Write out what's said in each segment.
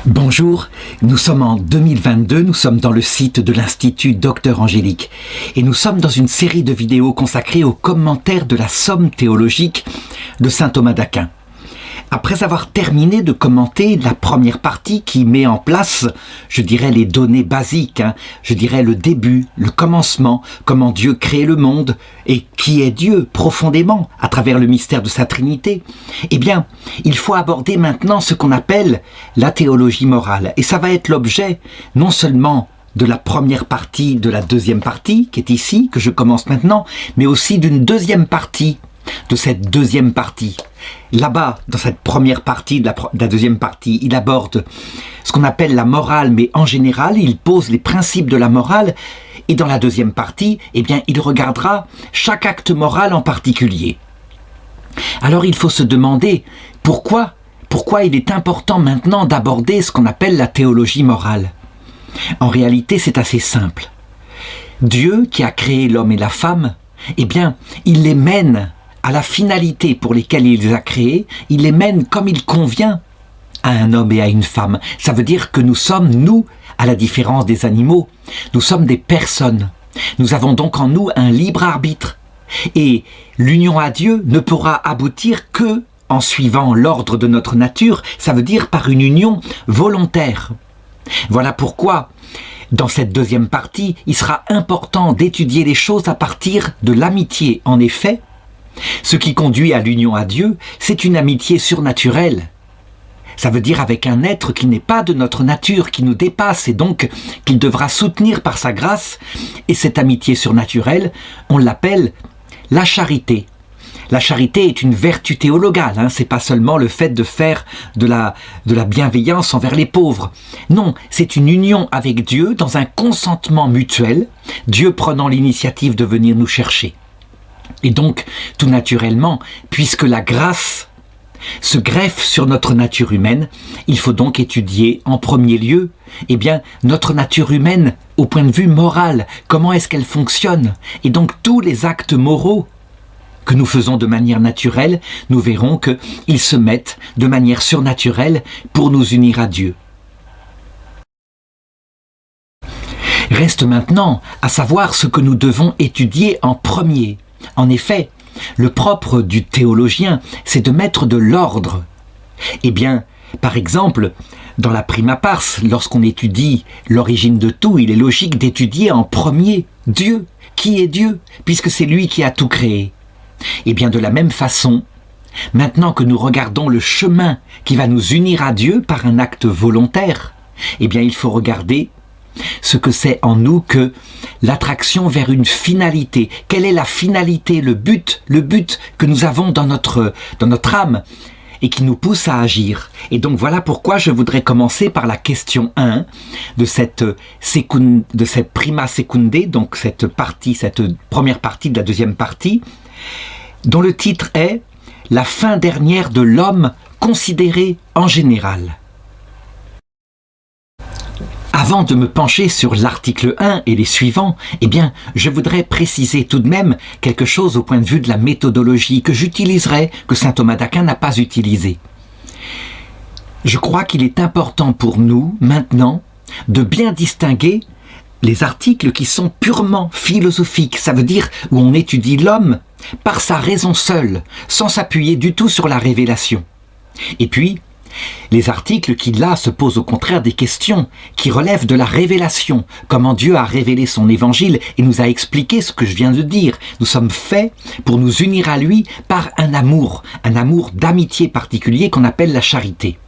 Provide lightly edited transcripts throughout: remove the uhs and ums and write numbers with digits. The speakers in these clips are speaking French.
Bonjour, nous sommes en 2022, nous sommes dans le site de l'Institut Docteur Angélique et nous sommes dans une série de vidéos consacrées aux commentaires de la somme théologique de saint Thomas d'Aquin. Après avoir terminé de commenter la première partie qui met en place, je dirais, les données basiques, je dirais le début, le commencement, comment Dieu crée le monde et qui est Dieu profondément à travers le mystère de sa Trinité, eh bien, il faut aborder maintenant ce qu'on appelle la théologie morale. Et ça va être l'objet non seulement de la première partie, de la deuxième partie, qui est ici, que je commence maintenant, mais aussi d'une deuxième partie de cette deuxième partie. Là-bas, dans cette première partie de la deuxième partie, il aborde ce qu'on appelle la morale, mais en général, il pose les principes de la morale. Et dans la deuxième partie, eh bien, il regardera chaque acte moral en particulier. Alors, il faut se demander pourquoi il est important maintenant d'aborder ce qu'on appelle la théologie morale. En réalité, c'est assez simple. Dieu, qui a créé l'homme et la femme, eh bien, il les mène à la finalité pour lesquelles il les a créés, il les mène comme il convient à un homme et à une femme. Ça veut dire que nous sommes, nous, à la différence des animaux, nous sommes des personnes. Nous avons donc en nous un libre arbitre. Et l'union à Dieu ne pourra aboutir que en suivant l'ordre de notre nature, ça veut dire par une union volontaire. Voilà pourquoi, dans cette deuxième partie, il sera important d'étudier les choses à partir de l'amitié. En effet, ce qui conduit à l'union à Dieu, c'est une amitié surnaturelle. Ça veut dire avec un être qui n'est pas de notre nature, qui nous dépasse et donc qu'il devra soutenir par sa grâce. Et cette amitié surnaturelle, on l'appelle la charité. La charité est une vertu théologale, c'est pas seulement le fait de faire de la bienveillance envers les pauvres. Non, c'est une union avec Dieu dans un consentement mutuel, Dieu prenant l'initiative de venir nous chercher. Et donc, tout naturellement, puisque la grâce se greffe sur notre nature humaine, il faut donc étudier en premier lieu, eh bien, notre nature humaine au point de vue moral, comment est-ce qu'elle fonctionne. Et donc, tous les actes moraux que nous faisons de manière naturelle, nous verrons qu'ils se mettent de manière surnaturelle pour nous unir à Dieu. Reste maintenant à savoir ce que nous devons étudier en premier. En effet, le propre du théologien, c'est de mettre de l'ordre. Eh bien, par exemple, dans la prima pars, lorsqu'on étudie l'origine de tout, il est logique d'étudier en premier Dieu. Qui est Dieu, puisque c'est lui qui a tout créé? Eh bien, de la même façon, maintenant que nous regardons le chemin qui va nous unir à Dieu par un acte volontaire, eh bien, il faut regarder ce que c'est en nous que l'attraction vers une finalité. Quelle est la finalité, le but que nous avons dans notre âme et qui nous pousse à agir. Et donc voilà pourquoi je voudrais commencer par la question 1 de cette prima secunde, donc cette première partie de la deuxième partie, dont le titre est « La fin dernière de l'homme considéré en général ». Avant de me pencher sur l'article 1 et les suivants, eh bien, je voudrais préciser tout de même quelque chose au point de vue de la méthodologie que j'utiliserai, que saint Thomas d'Aquin n'a pas utilisé. Je crois qu'il est important pour nous, maintenant, de bien distinguer les articles qui sont purement philosophiques, ça veut dire où on étudie l'homme par sa raison seule, sans s'appuyer du tout sur la révélation. Et puis, les articles qui, là, se posent au contraire des questions qui relèvent de la révélation, comment Dieu a révélé son évangile et nous a expliqué ce que je viens de dire. Nous sommes faits pour nous unir à lui par un amour d'amitié particulier qu'on appelle la charité.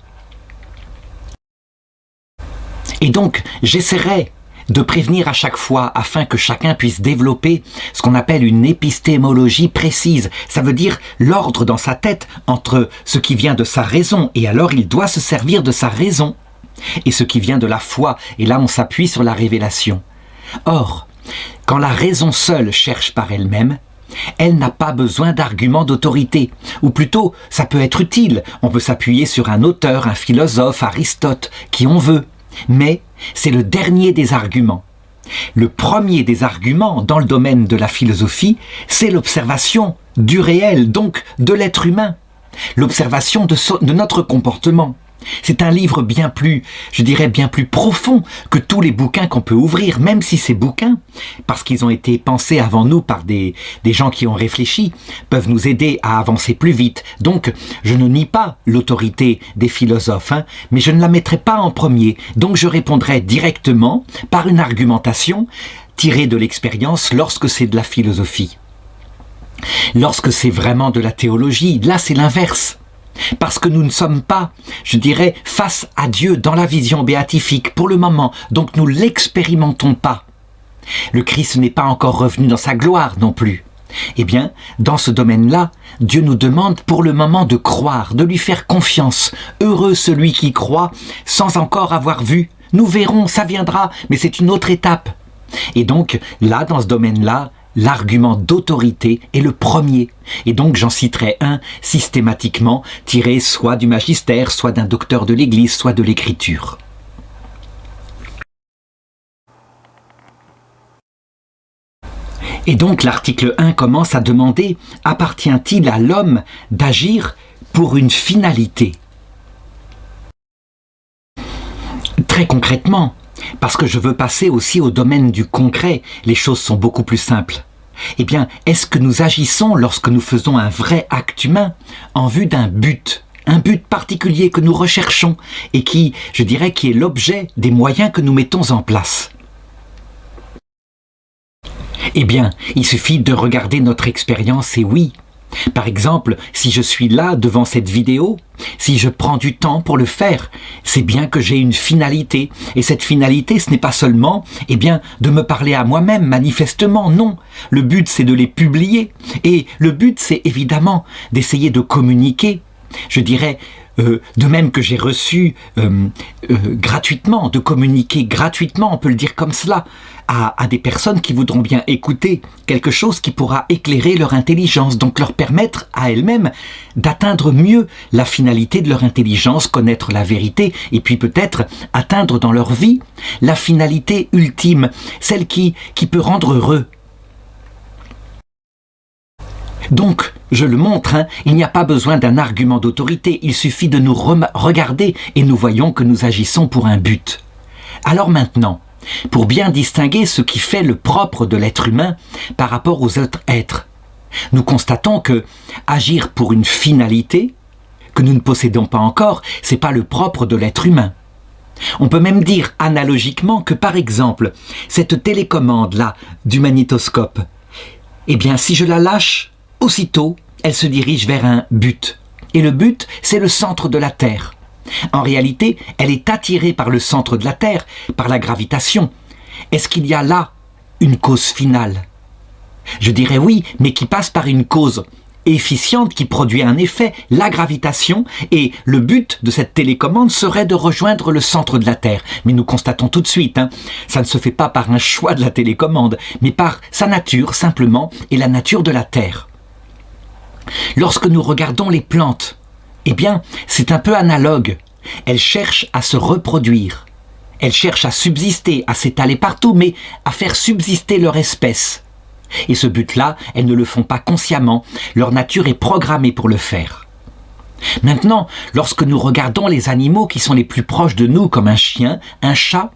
Et donc, j'essaierai de prévenir à chaque fois afin que chacun puisse développer ce qu'on appelle une épistémologie précise. Ça veut dire l'ordre dans sa tête entre ce qui vient de sa raison, et alors il doit se servir de sa raison, et ce qui vient de la foi, et là on s'appuie sur la révélation. Or, quand la raison seule cherche par elle-même, elle n'a pas besoin d'arguments d'autorité, ou plutôt, ça peut être utile, on peut s'appuyer sur un auteur, un philosophe, Aristote, qui on veut, mais c'est le dernier des arguments. Le premier des arguments dans le domaine de la philosophie, c'est l'observation du réel, donc de l'être humain, l'observation de notre comportement. C'est un livre bien plus, je dirais, bien plus profond que tous les bouquins qu'on peut ouvrir, même si ces bouquins, parce qu'ils ont été pensés avant nous par des gens qui ont réfléchi, peuvent nous aider à avancer plus vite. Donc, je ne nie pas l'autorité des philosophes, mais je ne la mettrai pas en premier. Donc, je répondrai directement par une argumentation tirée de l'expérience lorsque c'est de la philosophie. Lorsque c'est vraiment de la théologie, là c'est l'inverse. Parce que nous ne sommes pas, je dirais, face à Dieu dans la vision béatifique pour le moment, donc nous ne l'expérimentons pas. Le Christ n'est pas encore revenu dans sa gloire non plus. Eh bien, dans ce domaine-là, Dieu nous demande pour le moment de croire, de lui faire confiance. Heureux celui qui croit sans encore avoir vu. Nous verrons, ça viendra, mais c'est une autre étape. Et donc, là, dans ce domaine-là, l'argument d'autorité est le premier. Et donc j'en citerai un systématiquement, tiré soit du magistère, soit d'un docteur de l'Église, soit de l'Écriture. Et donc l'article 1 commence à demander « Appartient-il à l'homme d'agir pour une finalité ?» Très concrètement, parce que je veux passer aussi au domaine du concret, les choses sont beaucoup plus simples. Eh bien, est-ce que nous agissons lorsque nous faisons un vrai acte humain en vue d'un but particulier que nous recherchons et qui, je dirais, qui est l'objet des moyens que nous mettons en place? Eh bien, il suffit de regarder notre expérience et oui. Par exemple, si je suis là devant cette vidéo, si je prends du temps pour le faire, c'est bien que j'ai une finalité. Et cette finalité, ce n'est pas seulement, eh bien, de me parler à moi-même, manifestement, non. Le but, c'est de les publier. Et le but, c'est évidemment d'essayer de communiquer. Je dirais, de même que j'ai reçu gratuitement, de communiquer gratuitement, on peut le dire comme cela, à des personnes qui voudront bien écouter quelque chose qui pourra éclairer leur intelligence, donc leur permettre à elles-mêmes d'atteindre mieux la finalité de leur intelligence, connaître la vérité, et puis peut-être atteindre dans leur vie la finalité ultime, celle qui peut rendre heureux. Donc, je le montre, il n'y a pas besoin d'un argument d'autorité, il suffit de nous regarder et nous voyons que nous agissons pour un but. Alors maintenant, pour bien distinguer ce qui fait le propre de l'être humain par rapport aux autres êtres, nous constatons que agir pour une finalité que nous ne possédons pas encore, c'est pas le propre de l'être humain. On peut même dire analogiquement que par exemple, cette télécommande-là du magnétoscope, eh bien si je la lâche, aussitôt, elle se dirige vers un but. Et le but, c'est le centre de la Terre. En réalité, elle est attirée par le centre de la Terre, par la gravitation. Est-ce qu'il y a là une cause finale? Je dirais oui, mais qui passe par une cause efficiente qui produit un effet, la gravitation, et le but de cette télécommande serait de rejoindre le centre de la Terre. Mais nous constatons tout de suite, ça ne se fait pas par un choix de la télécommande, mais par sa nature simplement, et la nature de la Terre. Lorsque nous regardons les plantes, eh bien, c'est un peu analogue. Elles cherchent à se reproduire. Elles cherchent à subsister, à s'étaler partout, mais à faire subsister leur espèce. Et ce but-là, elles ne le font pas consciemment. Leur nature est programmée pour le faire. Maintenant, lorsque nous regardons les animaux qui sont les plus proches de nous, comme un chien, un chat,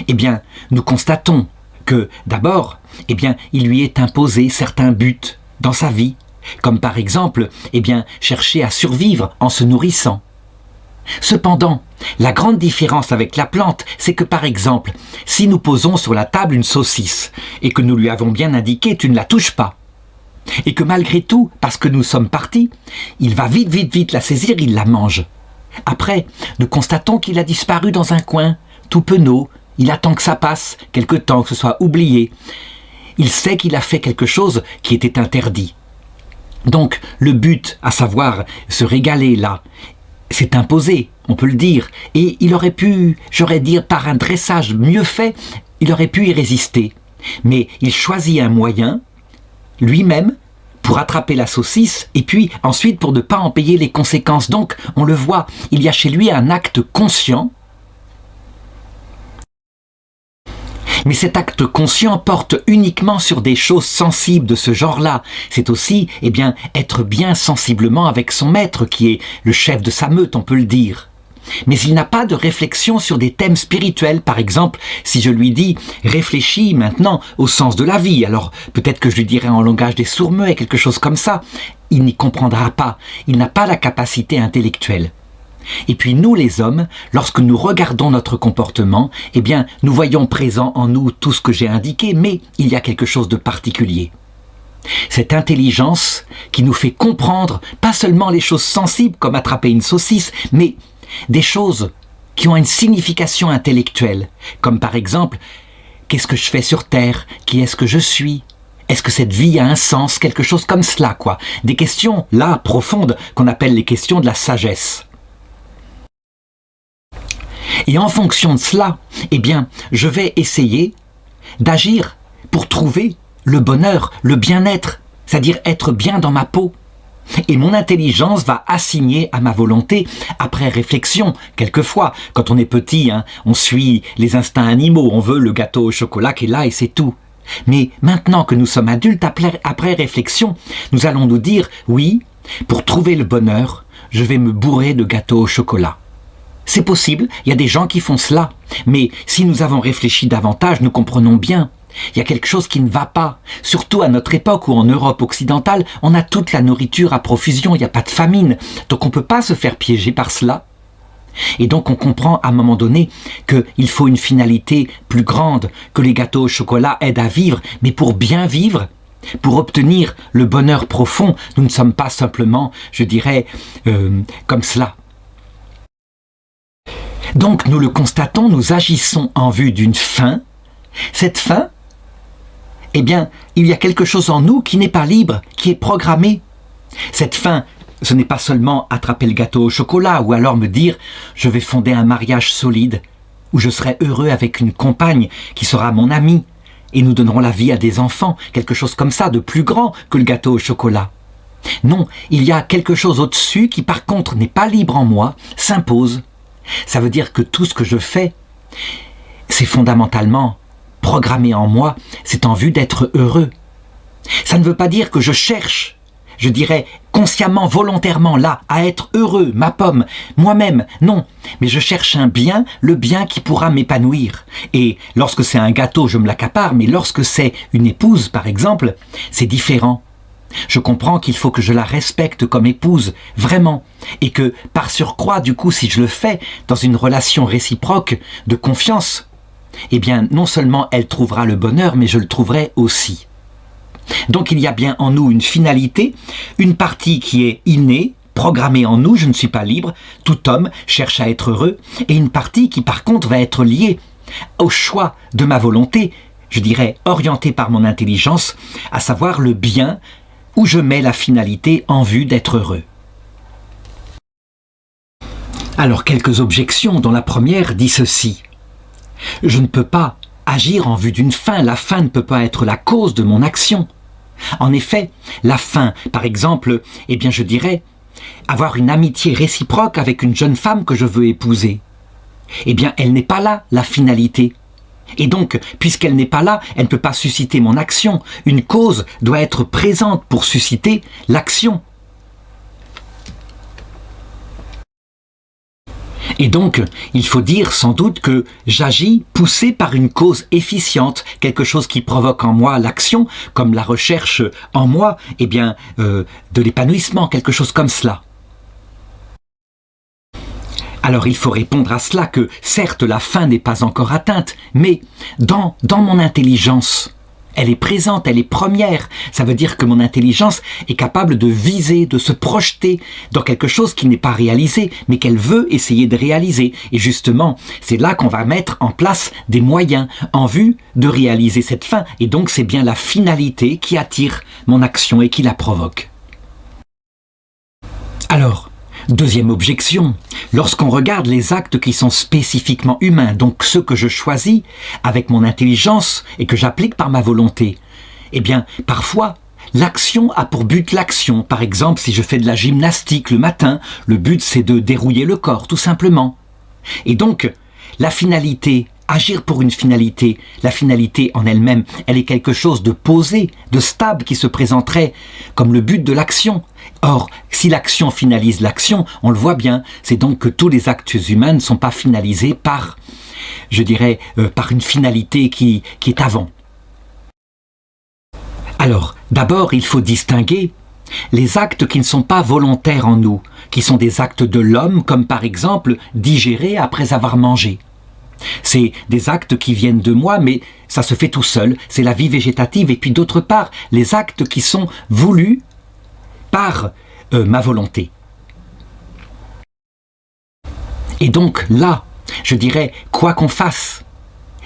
eh bien, nous constatons que, d'abord, eh bien, il lui est imposé certains buts dans sa vie. Comme par exemple, eh bien, chercher à survivre en se nourrissant. Cependant, la grande différence avec la plante, c'est que par exemple, si nous posons sur la table une saucisse et que nous lui avons bien indiqué « tu ne la touches pas », et que malgré tout, parce que nous sommes partis, il va vite la saisir, il la mange. Après, nous constatons qu'il a disparu dans un coin, tout penaud, il attend que ça passe, quelque temps, que ce soit oublié. Il sait qu'il a fait quelque chose qui était interdit. Donc, le but, à savoir se régaler là, c'est imposé, on peut le dire. Et il aurait pu, j'aurais dire, par un dressage mieux fait, il aurait pu y résister. Mais il choisit un moyen, lui-même, pour attraper la saucisse, et puis ensuite pour ne pas en payer les conséquences. Donc, on le voit, il y a chez lui un acte conscient. Mais cet acte conscient porte uniquement sur des choses sensibles de ce genre-là. C'est aussi, être bien sensiblement avec son maître, qui est le chef de sa meute, on peut le dire. mais il n'a pas de réflexion sur des thèmes spirituels. Par exemple, si je lui dis « réfléchis maintenant au sens de la vie », alors peut-être que je lui dirai en langage des sourds-muets, quelque chose comme ça. Il n'y comprendra pas, il n'a pas la capacité intellectuelle. Et puis nous les hommes, lorsque nous regardons notre comportement, eh bien nous voyons présent en nous tout ce que j'ai indiqué, mais il y a quelque chose de particulier. Cette intelligence qui nous fait comprendre pas seulement les choses sensibles comme attraper une saucisse, mais des choses qui ont une signification intellectuelle, comme par exemple, qu'est-ce que je fais sur Terre? Qui est-ce que je suis? Est-ce que cette vie a un sens? Quelque chose comme cela, quoi. Des questions, là, profondes, qu'on appelle les questions de la sagesse. Et en fonction de cela, eh bien, je vais essayer d'agir pour trouver le bonheur, le bien-être, c'est-à-dire être bien dans ma peau. Et mon intelligence va assigner à ma volonté, après réflexion, quelquefois, quand on est petit, on suit les instincts animaux, on veut le gâteau au chocolat qui est là et c'est tout. Mais maintenant que nous sommes adultes, après réflexion, nous allons nous dire, oui, pour trouver le bonheur, je vais me bourrer de gâteau au chocolat. C'est possible, il y a des gens qui font cela, mais si nous avons réfléchi davantage, nous comprenons bien. Il y a quelque chose qui ne va pas, surtout à notre époque où en Europe occidentale, on a toute la nourriture à profusion, il n'y a pas de famine, donc on ne peut pas se faire piéger par cela. Et donc on comprend à un moment donné qu'il faut une finalité plus grande, que les gâteaux au chocolat aident à vivre, mais pour bien vivre, pour obtenir le bonheur profond, nous ne sommes pas simplement, je dirais, comme cela. Donc nous le constatons, nous agissons en vue d'une fin. Cette fin, eh bien, il y a quelque chose en nous qui n'est pas libre, qui est programmé. Cette fin, ce n'est pas seulement attraper le gâteau au chocolat ou alors me dire « je vais fonder un mariage solide où je serai heureux avec une compagne qui sera mon amie et nous donnerons la vie à des enfants », quelque chose comme ça de plus grand que le gâteau au chocolat. Non, il y a quelque chose au-dessus qui par contre n'est pas libre en moi, s'impose. Ça veut dire que tout ce que je fais, c'est fondamentalement programmé en moi, c'est en vue d'être heureux. Ça ne veut pas dire que je cherche, je dirais consciemment, volontairement là, à être heureux, ma pomme, moi-même, non. Mais je cherche un bien, le bien qui pourra m'épanouir. Et lorsque c'est un gâteau, je me l'accapare, mais lorsque c'est une épouse, par exemple, c'est différent. Je comprends qu'il faut que je la respecte comme épouse, vraiment, et que par surcroît, du coup, si je le fais dans une relation réciproque de confiance, eh bien, non seulement elle trouvera le bonheur, mais je le trouverai aussi. Donc il y a bien en nous une finalité, une partie qui est innée, programmée en nous, je ne suis pas libre, tout homme cherche à être heureux, et une partie qui par contre va être liée au choix de ma volonté, je dirais orientée par mon intelligence, à savoir le bien, où je mets la finalité en vue d'être heureux. Alors quelques objections, dont la première dit ceci. Je ne peux pas agir en vue d'une fin, la fin ne peut pas être la cause de mon action. En effet, la fin, par exemple, eh bien je dirais, avoir une amitié réciproque avec une jeune femme que je veux épouser. Eh bien elle n'est pas là, la finalité. Et donc, puisqu'elle n'est pas là, elle ne peut pas susciter mon action. Une cause doit être présente pour susciter l'action. Et donc, il faut dire sans doute que j'agis poussé par une cause efficiente, quelque chose qui provoque en moi l'action, comme la recherche en moi, eh bien, de l'épanouissement, quelque chose comme cela. Alors il faut répondre à cela que, certes, la fin n'est pas encore atteinte, mais dans mon intelligence, elle est présente, elle est première. Ça veut dire que mon intelligence est capable de viser, de se projeter dans quelque chose qui n'est pas réalisé, mais qu'elle veut essayer de réaliser. Et justement, c'est là qu'on va mettre en place des moyens en vue de réaliser cette fin. Et donc c'est bien la finalité qui attire mon action et qui la provoque. Alors, deuxième objection, lorsqu'on regarde les actes qui sont spécifiquement humains, donc ceux que je choisis avec mon intelligence et que j'applique par ma volonté, eh bien, parfois, l'action a pour but l'action. Par exemple, si je fais de la gymnastique le matin, le but c'est de dérouiller le corps, tout simplement. Et donc, la finalité agir pour une finalité. La finalité en elle-même, elle est quelque chose de posé, de stable, qui se présenterait comme le but de l'action. Or, si l'action finalise l'action, on le voit bien, c'est donc que tous les actes humains ne sont pas finalisés par, je dirais, par une finalité qui est avant. Alors, d'abord, il faut distinguer les actes qui ne sont pas volontaires en nous, qui sont des actes de l'homme, comme par exemple digérer après avoir mangé. C'est des actes qui viennent de moi, mais ça se fait tout seul, c'est la vie végétative. Et puis d'autre part, les actes qui sont voulus par ma volonté. Et donc là, je dirais, quoi qu'on fasse,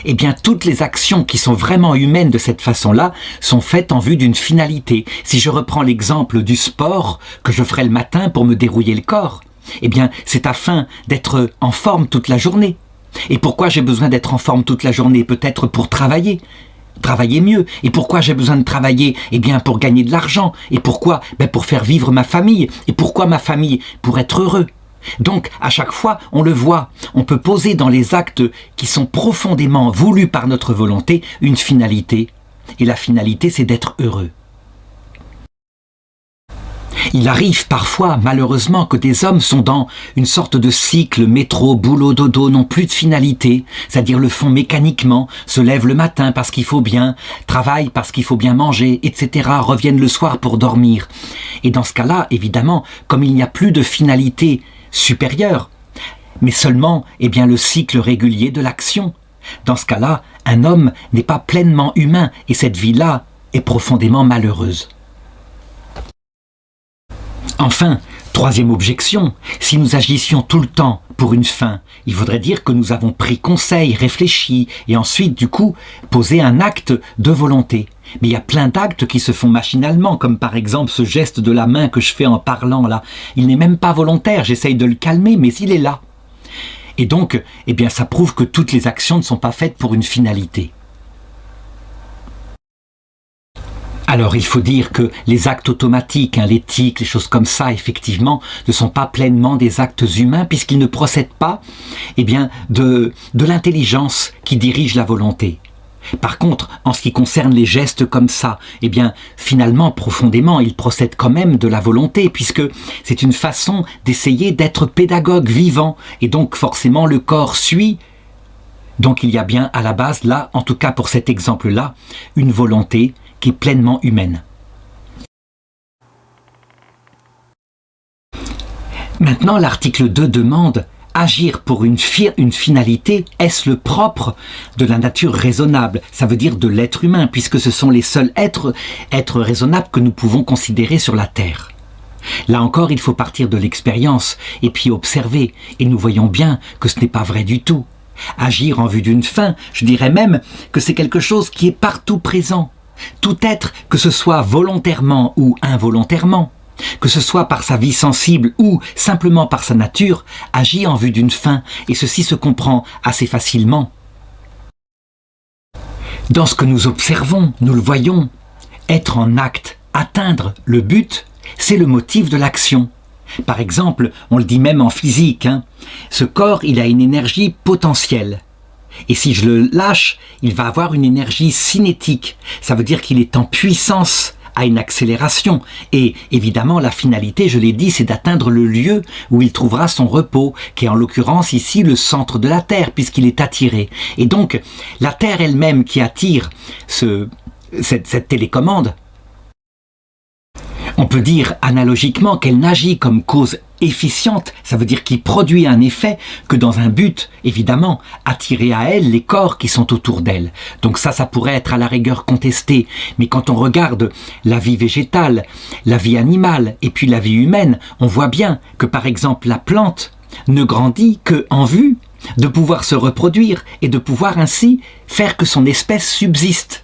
eh bien toutes les actions qui sont vraiment humaines de cette façon-là sont faites en vue d'une finalité. Si je reprends l'exemple du sport que je ferai le matin pour me dérouiller le corps, eh bien c'est afin d'être en forme toute la journée. Et pourquoi j'ai besoin d'être en forme toute la journée? Peut-être pour travailler mieux. Et pourquoi j'ai besoin de travailler? Eh bien pour gagner de l'argent. Et pourquoi? Pour faire vivre ma famille. Et pourquoi ma famille? Pour être heureux. Donc à chaque fois, on le voit, on peut poser dans les actes qui sont profondément voulus par notre volonté une finalité. Et la finalité, c'est d'être heureux. Il arrive parfois, malheureusement, que des hommes sont dans une sorte de cycle métro, boulot, dodo, n'ont plus de finalité, c'est-à-dire le font mécaniquement, se lèvent le matin parce qu'il faut bien, travaillent parce qu'il faut bien manger, etc., reviennent le soir pour dormir. Et dans ce cas-là, évidemment, comme il n'y a plus de finalité supérieure, mais seulement le cycle régulier de l'action, dans ce cas-là, un homme n'est pas pleinement humain et cette vie-là est profondément malheureuse. Enfin, troisième objection, si nous agissions tout le temps pour une fin, il faudrait dire que nous avons pris conseil, réfléchi et ensuite, du coup, posé un acte de volonté. Mais il y a plein d'actes qui se font machinalement, comme par exemple ce geste de la main que je fais en parlant là. Il n'est même pas volontaire, j'essaye de le calmer, mais il est là. Et donc, ça prouve que toutes les actions ne sont pas faites pour une finalité. Alors il faut dire que les actes automatiques, les tics, les choses comme ça, effectivement, ne sont pas pleinement des actes humains puisqu'ils ne procèdent pas de l'intelligence qui dirige la volonté. Par contre, en ce qui concerne les gestes comme ça, finalement, profondément, ils procèdent quand même de la volonté puisque c'est une façon d'essayer d'être pédagogue vivant et donc forcément le corps suit. Donc il y a bien à la base, là, en tout cas pour cet exemple-là, une volonté qui est pleinement humaine. Maintenant, l'article 2 demande « Agir pour une finalité, est-ce le propre de la nature raisonnable ?» Ça veut dire de l'être humain, puisque ce sont les seuls êtres raisonnables que nous pouvons considérer sur la Terre. Là encore, il faut partir de l'expérience et puis observer, et nous voyons bien que ce n'est pas vrai du tout. Agir en vue d'une fin, je dirais même que c'est quelque chose qui est partout présent. Tout être, que ce soit volontairement ou involontairement, que ce soit par sa vie sensible ou simplement par sa nature, agit en vue d'une fin, et ceci se comprend assez facilement. Dans ce que nous observons, nous le voyons, être en acte, atteindre le but, c'est le motif de l'action. Par exemple, on le dit même en physique, ce corps, il a une énergie potentielle. Et si je le lâche, il va avoir une énergie cinétique. Ça veut dire qu'il est en puissance à une accélération. Et évidemment, la finalité, je l'ai dit, c'est d'atteindre le lieu où il trouvera son repos, qui est en l'occurrence ici le centre de la Terre, puisqu'il est attiré. Et donc, la Terre elle-même qui attire cette télécommande, on peut dire analogiquement qu'elle n'agit comme cause efficiente, ça veut dire qu'il produit un effet que dans un but, évidemment, attirer à elle les corps qui sont autour d'elle. Donc ça pourrait être à la rigueur contesté, mais quand on regarde la vie végétale, la vie animale et puis la vie humaine, on voit bien que par exemple la plante ne grandit qu'en vue de pouvoir se reproduire et de pouvoir ainsi faire que son espèce subsiste.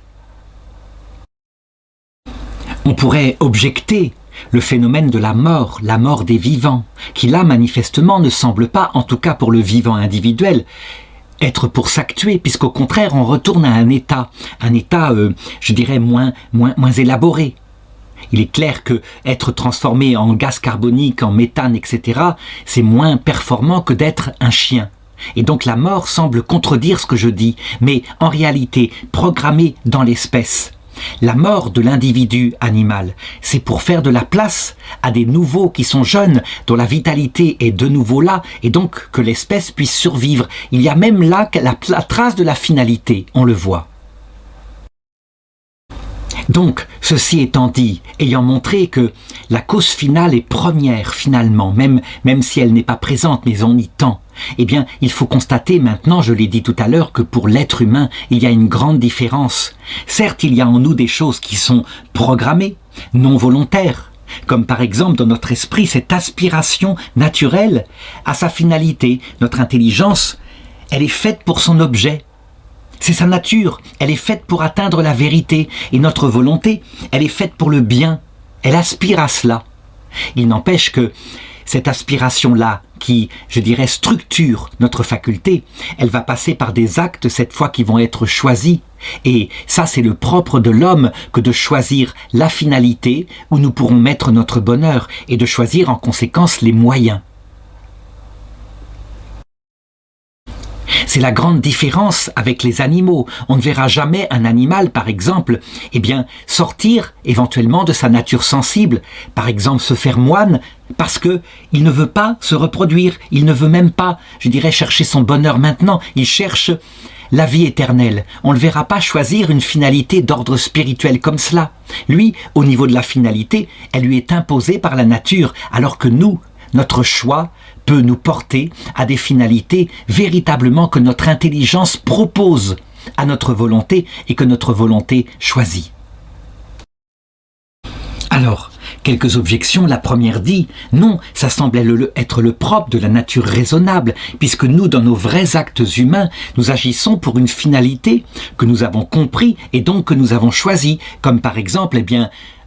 On pourrait objecter le phénomène de la mort des vivants, qui là manifestement ne semble pas, en tout cas pour le vivant individuel, être pour s'actuer, puisqu'au contraire on retourne à un état, je dirais moins élaboré. Il est clair que être transformé en gaz carbonique, en méthane, etc., c'est moins performant que d'être un chien. Et donc la mort semble contredire ce que je dis, mais en réalité, programmée dans l'espèce. La mort de l'individu animal, c'est pour faire de la place à des nouveaux qui sont jeunes, dont la vitalité est de nouveau là, et donc que l'espèce puisse survivre. Il y a même là la trace de la finalité, on le voit. Donc, ceci étant dit, ayant montré que la cause finale est première finalement, même si elle n'est pas présente, mais on y tend, eh bien, il faut constater maintenant, je l'ai dit tout à l'heure, que pour l'être humain, il y a une grande différence. Certes, il y a en nous des choses qui sont programmées, non volontaires, comme par exemple dans notre esprit cette aspiration naturelle à sa finalité. Notre intelligence, elle est faite pour son objet. C'est sa nature, elle est faite pour atteindre la vérité, et notre volonté, elle est faite pour le bien, elle aspire à cela. Il n'empêche que cette aspiration-là, qui, je dirais, structure notre faculté, elle va passer par des actes, cette fois, qui vont être choisis. Et ça, c'est le propre de l'homme que de choisir la finalité où nous pourrons mettre notre bonheur, et de choisir en conséquence les moyens. C'est la grande différence avec les animaux. On ne verra jamais un animal, par exemple, sortir éventuellement de sa nature sensible, par exemple se faire moine, parce que il ne veut pas se reproduire, il ne veut même pas, je dirais, chercher son bonheur maintenant, il cherche la vie éternelle. On ne le verra pas choisir une finalité d'ordre spirituel comme cela. Lui, au niveau de la finalité, elle lui est imposée par la nature, alors que nous, notre choix peut nous porter à des finalités véritablement que notre intelligence propose à notre volonté et que notre volonté choisit. Alors, quelques objections. La première dit, non, ça semble être le propre de la nature raisonnable, puisque nous, dans nos vrais actes humains, nous agissons pour une finalité que nous avons compris et donc que nous avons choisie, comme par exemple,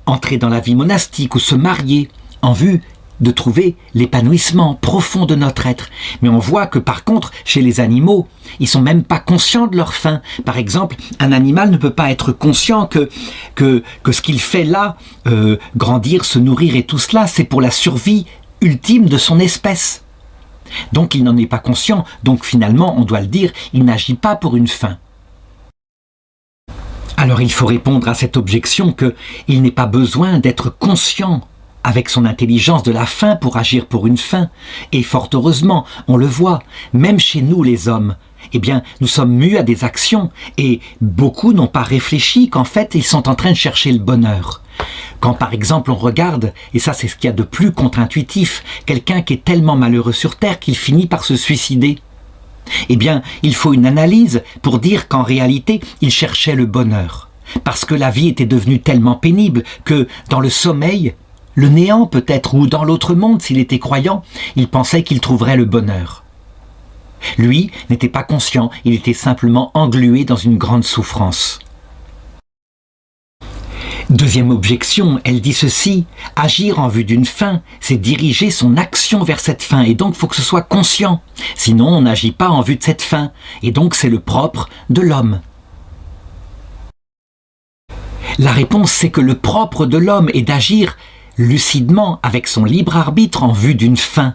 entrer dans la vie monastique ou se marier en vue de trouver l'épanouissement profond de notre être. Mais on voit que par contre, chez les animaux, ils sont même pas conscients de leur fin. Par exemple, un animal ne peut pas être conscient que ce qu'il fait là, grandir, se nourrir et tout cela, c'est pour la survie ultime de son espèce. Donc il n'en est pas conscient, donc finalement, on doit le dire, il n'agit pas pour une fin. Alors il faut répondre à cette objection qu'il n'est pas besoin d'être conscient avec son intelligence de la fin pour agir pour une fin. Et fort heureusement, on le voit, même chez nous les hommes, nous sommes mus à des actions et beaucoup n'ont pas réfléchi qu'en fait ils sont en train de chercher le bonheur. Quand par exemple on regarde, et ça c'est ce qu'il y a de plus contre-intuitif, quelqu'un qui est tellement malheureux sur terre qu'il finit par se suicider, il faut une analyse pour dire qu'en réalité il cherchait le bonheur. Parce que la vie était devenue tellement pénible que dans le sommeil, le néant peut-être, ou dans l'autre monde, s'il était croyant, il pensait qu'il trouverait le bonheur. Lui n'était pas conscient, il était simplement englué dans une grande souffrance. Deuxième objection, elle dit ceci, agir en vue d'une fin, c'est diriger son action vers cette fin, et donc il faut que ce soit conscient. Sinon, on n'agit pas en vue de cette fin, et donc c'est le propre de l'homme. La réponse, c'est que le propre de l'homme est d'agir lucidement, avec son libre arbitre en vue d'une fin.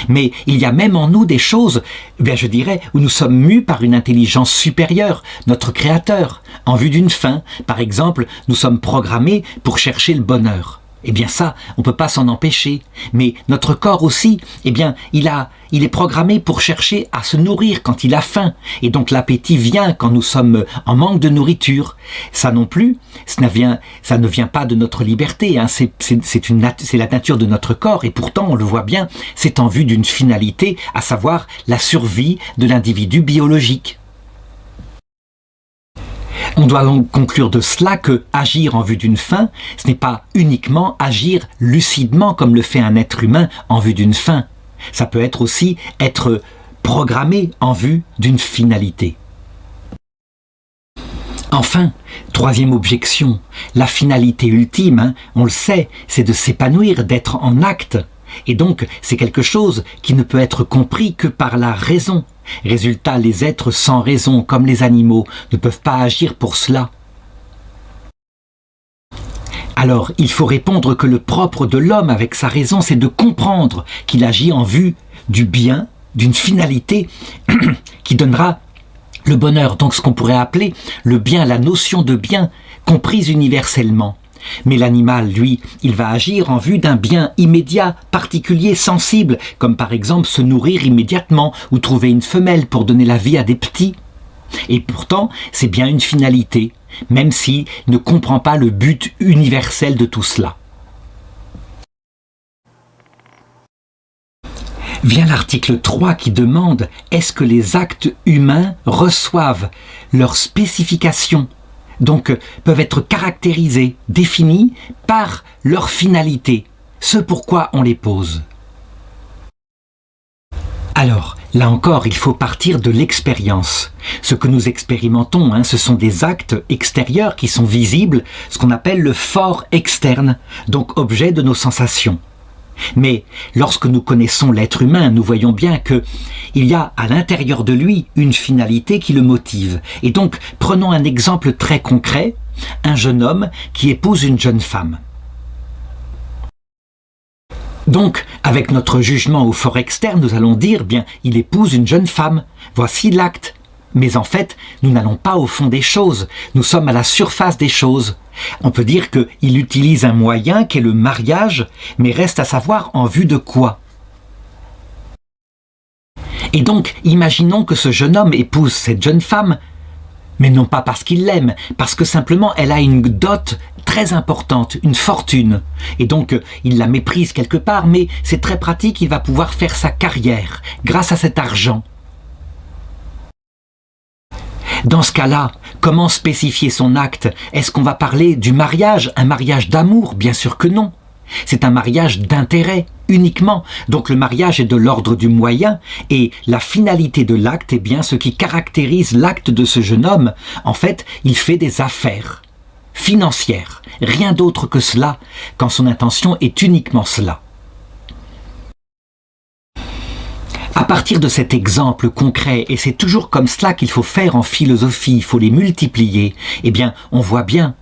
Mais il y a même en nous des choses, je dirais, où nous sommes mus par une intelligence supérieure, notre Créateur, en vue d'une fin. Par exemple, nous sommes programmés pour chercher le bonheur. Ça, on ne peut pas s'en empêcher. Mais notre corps aussi, il est programmé pour chercher à se nourrir quand il a faim. Et donc l'appétit vient quand nous sommes en manque de nourriture. Ça non plus, ça ne vient pas de notre liberté. C'est la nature de notre corps. Et pourtant, on le voit bien, c'est en vue d'une finalité, à savoir la survie de l'individu biologique. On doit donc conclure de cela que agir en vue d'une fin, ce n'est pas uniquement agir lucidement comme le fait un être humain en vue d'une fin. Ça peut être aussi être programmé en vue d'une finalité. Enfin, troisième objection, la finalité ultime, on le sait, c'est de s'épanouir, d'être en acte. Et donc, c'est quelque chose qui ne peut être compris que par la raison. Résultat, les êtres sans raison, comme les animaux, ne peuvent pas agir pour cela. Alors, il faut répondre que le propre de l'homme avec sa raison, c'est de comprendre qu'il agit en vue du bien d'une finalité qui donnera le bonheur, donc ce qu'on pourrait appeler le bien, la notion de bien comprise universellement. Mais l'animal, lui, il va agir en vue d'un bien immédiat, particulier, sensible, comme par exemple se nourrir immédiatement ou trouver une femelle pour donner la vie à des petits. Et pourtant, c'est bien une finalité, même s'il ne comprend pas le but universel de tout cela. Vient l'article 3 qui demande « Est-ce que les actes humains reçoivent leurs spécifications ?» donc peuvent être caractérisés, définis par leur finalité, ce pourquoi on les pose. Alors, là encore, il faut partir de l'expérience. Ce que nous expérimentons, ce sont des actes extérieurs qui sont visibles, ce qu'on appelle le fort externe, donc objet de nos sensations. Mais lorsque nous connaissons l'être humain, nous voyons bien qu'il y a à l'intérieur de lui une finalité qui le motive. Et donc, prenons un exemple très concret, un jeune homme qui épouse une jeune femme. Donc, avec notre jugement au fort externe, nous allons dire, bien, il épouse une jeune femme, voici l'acte. Mais en fait, nous n'allons pas au fond des choses, nous sommes à la surface des choses. On peut dire qu'il utilise un moyen qui est le mariage, mais reste à savoir en vue de quoi. Et donc, imaginons que ce jeune homme épouse cette jeune femme, mais non pas parce qu'il l'aime, parce que simplement elle a une dot très importante, une fortune. Et donc, il la méprise quelque part, mais c'est très pratique, il va pouvoir faire sa carrière grâce à cet argent. Dans ce cas-là, comment spécifier son acte? Est-ce qu'on va parler du mariage, un mariage d'amour? Bien sûr que non. C'est un mariage d'intérêt, uniquement. Donc le mariage est de l'ordre du moyen, et la finalité de l'acte est bien ce qui caractérise l'acte de ce jeune homme. En fait, il fait des affaires financières, rien d'autre que cela, quand son intention est uniquement cela. À partir de cet exemple concret, et c'est toujours comme cela qu'il faut faire en philosophie, il faut les multiplier, eh bien, on voit bien,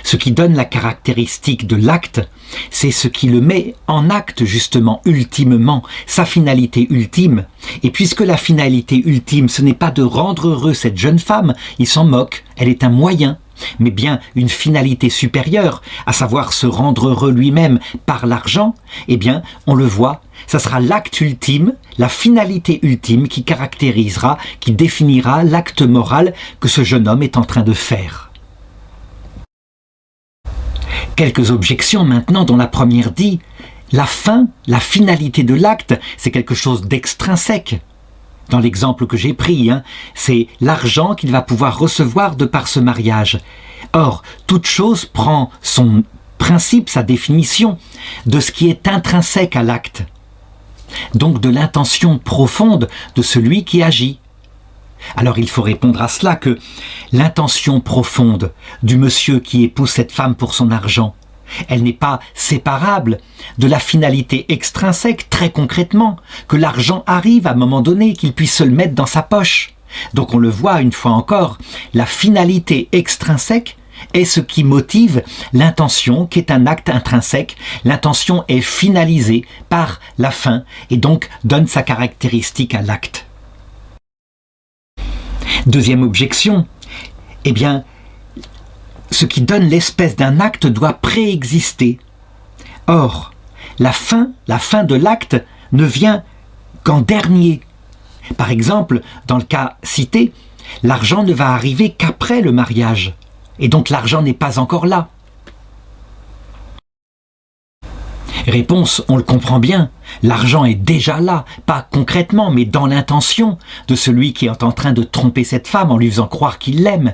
ce qui donne la caractéristique de l'acte, c'est ce qui le met en acte justement, ultimement, sa finalité ultime. Et puisque la finalité ultime, ce n'est pas de rendre heureux cette jeune femme, il s'en moque, elle est un moyen, mais bien une finalité supérieure, à savoir se rendre heureux lui-même par l'argent, eh bien, on le voit, ça sera l'acte ultime, la finalité ultime qui caractérisera, qui définira l'acte moral que ce jeune homme est en train de faire. Quelques objections maintenant, dont la première dit « La fin, la finalité de l'acte, c'est quelque chose d'extrinsèque. » Dans l'exemple que j'ai pris, c'est l'argent qu'il va pouvoir recevoir de par ce mariage. Or, toute chose prend son principe, sa définition, de ce qui est intrinsèque à l'acte. Donc de l'intention profonde de celui qui agit. Alors il faut répondre à cela que l'intention profonde du monsieur qui épouse cette femme pour son argent, elle n'est pas séparable de la finalité extrinsèque, très concrètement, que l'argent arrive à un moment donné, qu'il puisse se le mettre dans sa poche. Donc on le voit une fois encore, la finalité extrinsèque est ce qui motive l'intention, qui est un acte intrinsèque. L'intention est finalisée par la fin et donc donne sa caractéristique à l'acte. Deuxième objection, eh bien, ce qui donne l'espèce d'un acte doit préexister. Or, la fin de l'acte ne vient qu'en dernier. Par exemple, dans le cas cité, l'argent ne va arriver qu'après le mariage. Et donc l'argent n'est pas encore là. Réponse, on le comprend bien, l'argent est déjà là, pas concrètement, mais dans l'intention de celui qui est en train de tromper cette femme en lui faisant croire qu'il l'aime.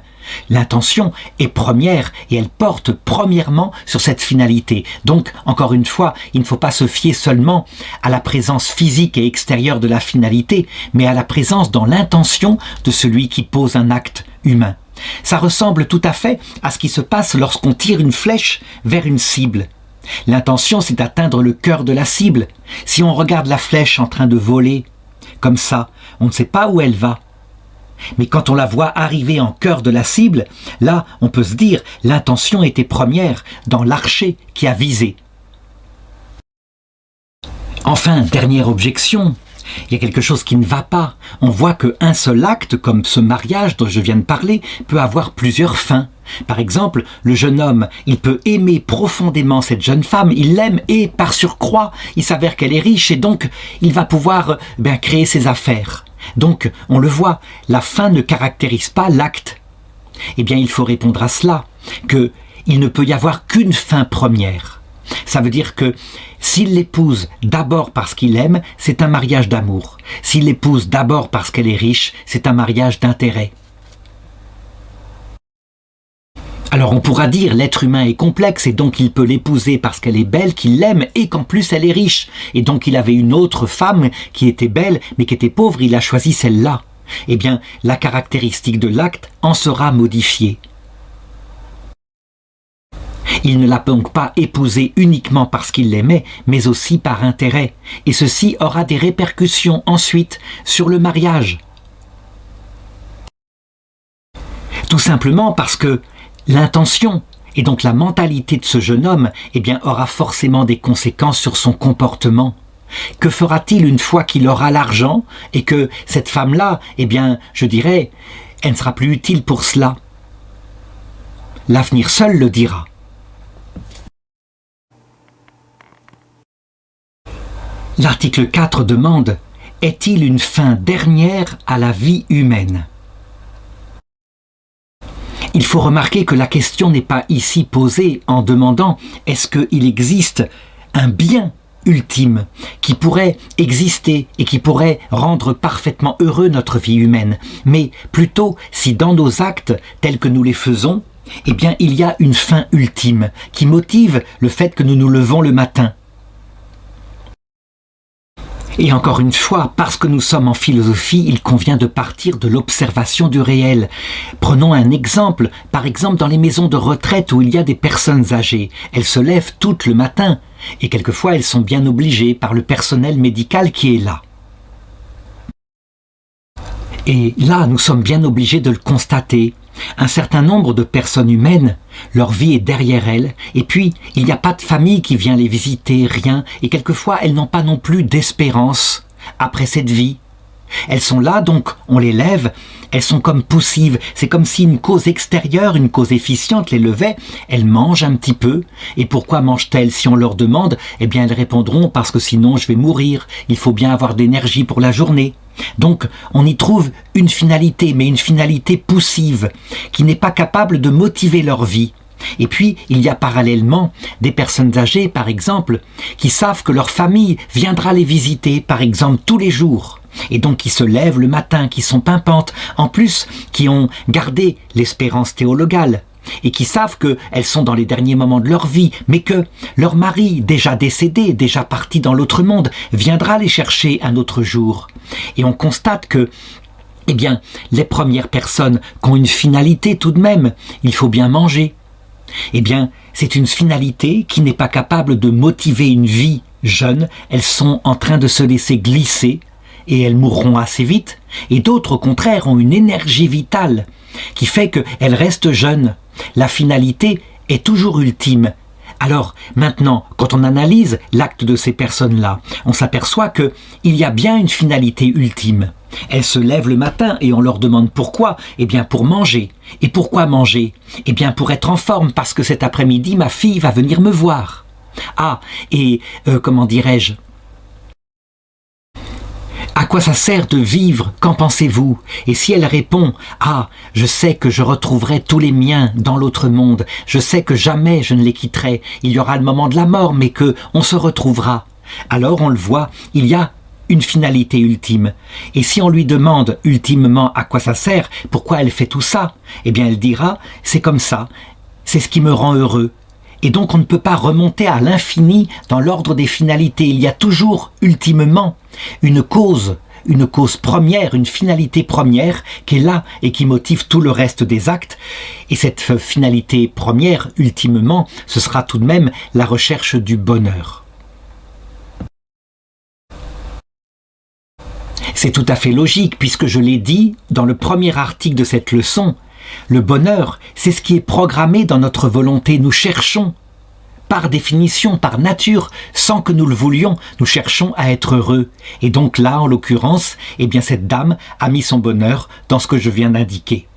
L'intention est première et elle porte premièrement sur cette finalité. Donc, encore une fois, il ne faut pas se fier seulement à la présence physique et extérieure de la finalité, mais à la présence dans l'intention de celui qui pose un acte humain. Ça ressemble tout à fait à ce qui se passe lorsqu'on tire une flèche vers une cible. L'intention, c'est d'atteindre le cœur de la cible. Si on regarde la flèche en train de voler, comme ça, on ne sait pas où elle va. Mais quand on la voit arriver en cœur de la cible, là, on peut se dire, l'intention était première dans l'archer qui a visé. Enfin, dernière objection, Il y a quelque chose qui ne va pas. On voit qu'un seul acte, comme ce mariage dont je viens de parler, peut avoir plusieurs fins. Par exemple, le jeune homme, il peut aimer profondément cette jeune femme, il l'aime et par surcroît, il s'avère qu'elle est riche et donc il va pouvoir créer ses affaires. Donc, on le voit, la fin ne caractérise pas l'acte. Eh bien, il faut répondre à cela, qu'il ne peut y avoir qu'une fin première. Ça veut dire que s'il l'épouse d'abord parce qu'il aime, c'est un mariage d'amour. S'il l'épouse d'abord parce qu'elle est riche, c'est un mariage d'intérêt. Alors on pourra dire l'être humain est complexe et donc il peut l'épouser parce qu'elle est belle, qu'il l'aime et qu'en plus elle est riche. Et donc il avait une autre femme qui était belle mais qui était pauvre, il a choisi celle-là. Eh bien, la caractéristique de l'acte en sera modifiée. Il ne l'a donc pas épousée uniquement parce qu'il l'aimait, mais aussi par intérêt. Et ceci aura des répercussions ensuite sur le mariage. Tout simplement parce que l'intention et donc la mentalité de ce jeune homme aura forcément des conséquences sur son comportement. Que fera-t-il une fois qu'il aura l'argent et que cette femme-là, je dirais, elle ne sera plus utile pour cela? L'avenir seul le dira. L'article 4 demande « Est-il une fin dernière à la vie humaine ?» Il faut remarquer que la question n'est pas ici posée en demandant « Est-ce qu'il existe un bien ultime qui pourrait exister et qui pourrait rendre parfaitement heureux notre vie humaine ?» mais plutôt si dans nos actes tels que nous les faisons, il y a une fin ultime qui motive le fait que nous nous levons le matin. Et encore une fois, parce que nous sommes en philosophie, il convient de partir de l'observation du réel. Prenons un exemple, par exemple dans les maisons de retraite où il y a des personnes âgées. Elles se lèvent toutes le matin, et quelquefois elles sont bien obligées par le personnel médical qui est là. Et là, nous sommes bien obligés de le constater. Un certain nombre de personnes humaines, leur vie est derrière elles, et puis il n'y a pas de famille qui vient les visiter, rien, et quelquefois elles n'ont pas non plus d'espérance après cette vie. Elles sont là, donc on les lève, elles sont comme poussives, c'est comme si une cause extérieure, une cause efficiente les levait, elles mangent un petit peu, et pourquoi mangent-elles? Si on leur demande, elles répondront parce que sinon je vais mourir, il faut bien avoir d'énergie pour la journée. Donc on y trouve une finalité, mais une finalité poussive, qui n'est pas capable de motiver leur vie. Et puis, il y a parallèlement des personnes âgées, par exemple, qui savent que leur famille viendra les visiter, par exemple, tous les jours. Et donc qui se lèvent le matin, qui sont pimpantes, en plus qui ont gardé l'espérance théologale, et qui savent qu'elles sont dans les derniers moments de leur vie, mais que leur mari, déjà décédé, déjà parti dans l'autre monde, viendra les chercher un autre jour. Et on constate que les premières personnes qui ont une finalité tout de même, il faut bien manger. C'est une finalité qui n'est pas capable de motiver une vie jeune, elles sont en train de se laisser glisser, et elles mourront assez vite, et d'autres au contraire ont une énergie vitale qui fait qu'elles restent jeunes. La finalité est toujours ultime. Alors maintenant, quand on analyse l'acte de ces personnes-là, on s'aperçoit qu'il y a bien une finalité ultime. Elles se lèvent le matin et on leur demande pourquoi? Pour manger. Et pourquoi manger? Pour être en forme, parce que cet après-midi, ma fille va venir me voir. Ah, et comment dirais-je? À quoi ça sert de vivre? Qu'en pensez-vous? Et si elle répond « Ah, je sais que je retrouverai tous les miens dans l'autre monde, je sais que jamais je ne les quitterai, il y aura le moment de la mort, mais qu'on se retrouvera. » Alors on le voit, il y a une finalité ultime. Et si on lui demande ultimement à quoi ça sert, pourquoi elle fait tout ça, elle dira « C'est comme ça, c'est ce qui me rend heureux. » Et donc on ne peut pas remonter à l'infini dans l'ordre des finalités. Il y a toujours, ultimement, une cause première, une finalité première qui est là et qui motive tout le reste des actes. Et cette finalité première, ultimement, ce sera tout de même la recherche du bonheur. C'est tout à fait logique puisque je l'ai dit dans le premier article de cette leçon. Le bonheur, c'est ce qui est programmé dans notre volonté. Nous cherchons par définition, par nature, sans que nous le voulions, nous cherchons à être heureux. Et donc là, en l'occurrence, eh bien cette dame a mis son bonheur dans ce que je viens d'indiquer.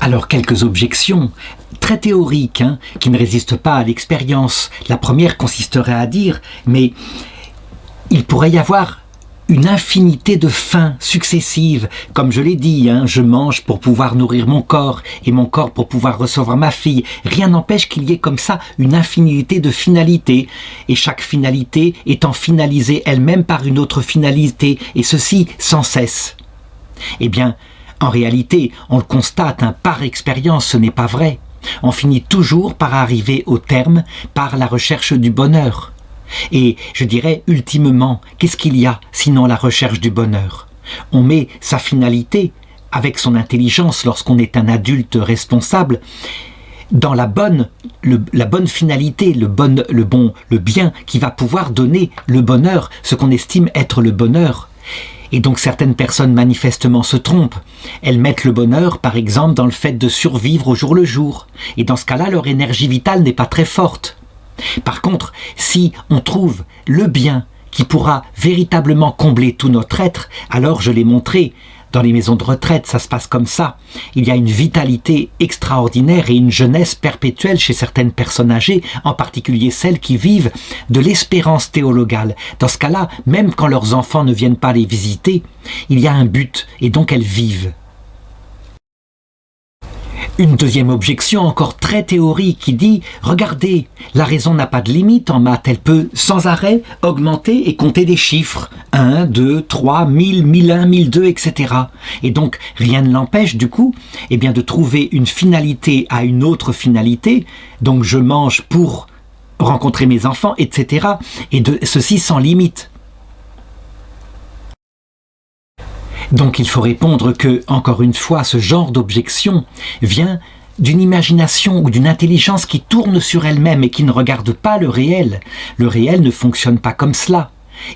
Alors quelques objections très théoriques qui ne résistent pas à l'expérience. La première consisterait à dire, mais il pourrait y avoir une infinité de fins successives. Comme je l'ai dit, je mange pour pouvoir nourrir mon corps et mon corps pour pouvoir recevoir ma fille. Rien n'empêche qu'il y ait comme ça une infinité de finalités et chaque finalité étant finalisée elle-même par une autre finalité et ceci sans cesse. Eh bien, en réalité, on le constate, par expérience, ce n'est pas vrai. On finit toujours par arriver au terme par la recherche du bonheur. Et je dirais, ultimement, qu'est-ce qu'il y a sinon la recherche du bonheur? On met sa finalité, avec son intelligence lorsqu'on est un adulte responsable, dans la bonne finalité, le bien qui va pouvoir donner le bonheur, ce qu'on estime être le bonheur. Et donc certaines personnes manifestement se trompent. Elles mettent le bonheur, par exemple, dans le fait de survivre au jour le jour. Et dans ce cas-là, leur énergie vitale n'est pas très forte. Par contre, si on trouve le bien qui pourra véritablement combler tout notre être, alors je l'ai montré, dans les maisons de retraite, ça se passe comme ça. Il y a une vitalité extraordinaire et une jeunesse perpétuelle chez certaines personnes âgées, en particulier celles qui vivent de l'espérance théologale. Dans ce cas-là, même quand leurs enfants ne viennent pas les visiter, il y a un but et donc elles vivent. Une deuxième objection encore très théorique qui dit « Regardez, la raison n'a pas de limite en maths, elle peut sans arrêt augmenter et compter des chiffres. 1, 2, 3, 1000, 1001, 1002, etc. » Et donc rien ne l'empêche du coup de trouver une finalité à une autre finalité. Donc je mange pour rencontrer mes enfants, etc. Et de ceci sans limite. Donc il faut répondre que, encore une fois, ce genre d'objection vient d'une imagination ou d'une intelligence qui tourne sur elle-même et qui ne regarde pas le réel. Le réel ne fonctionne pas comme cela.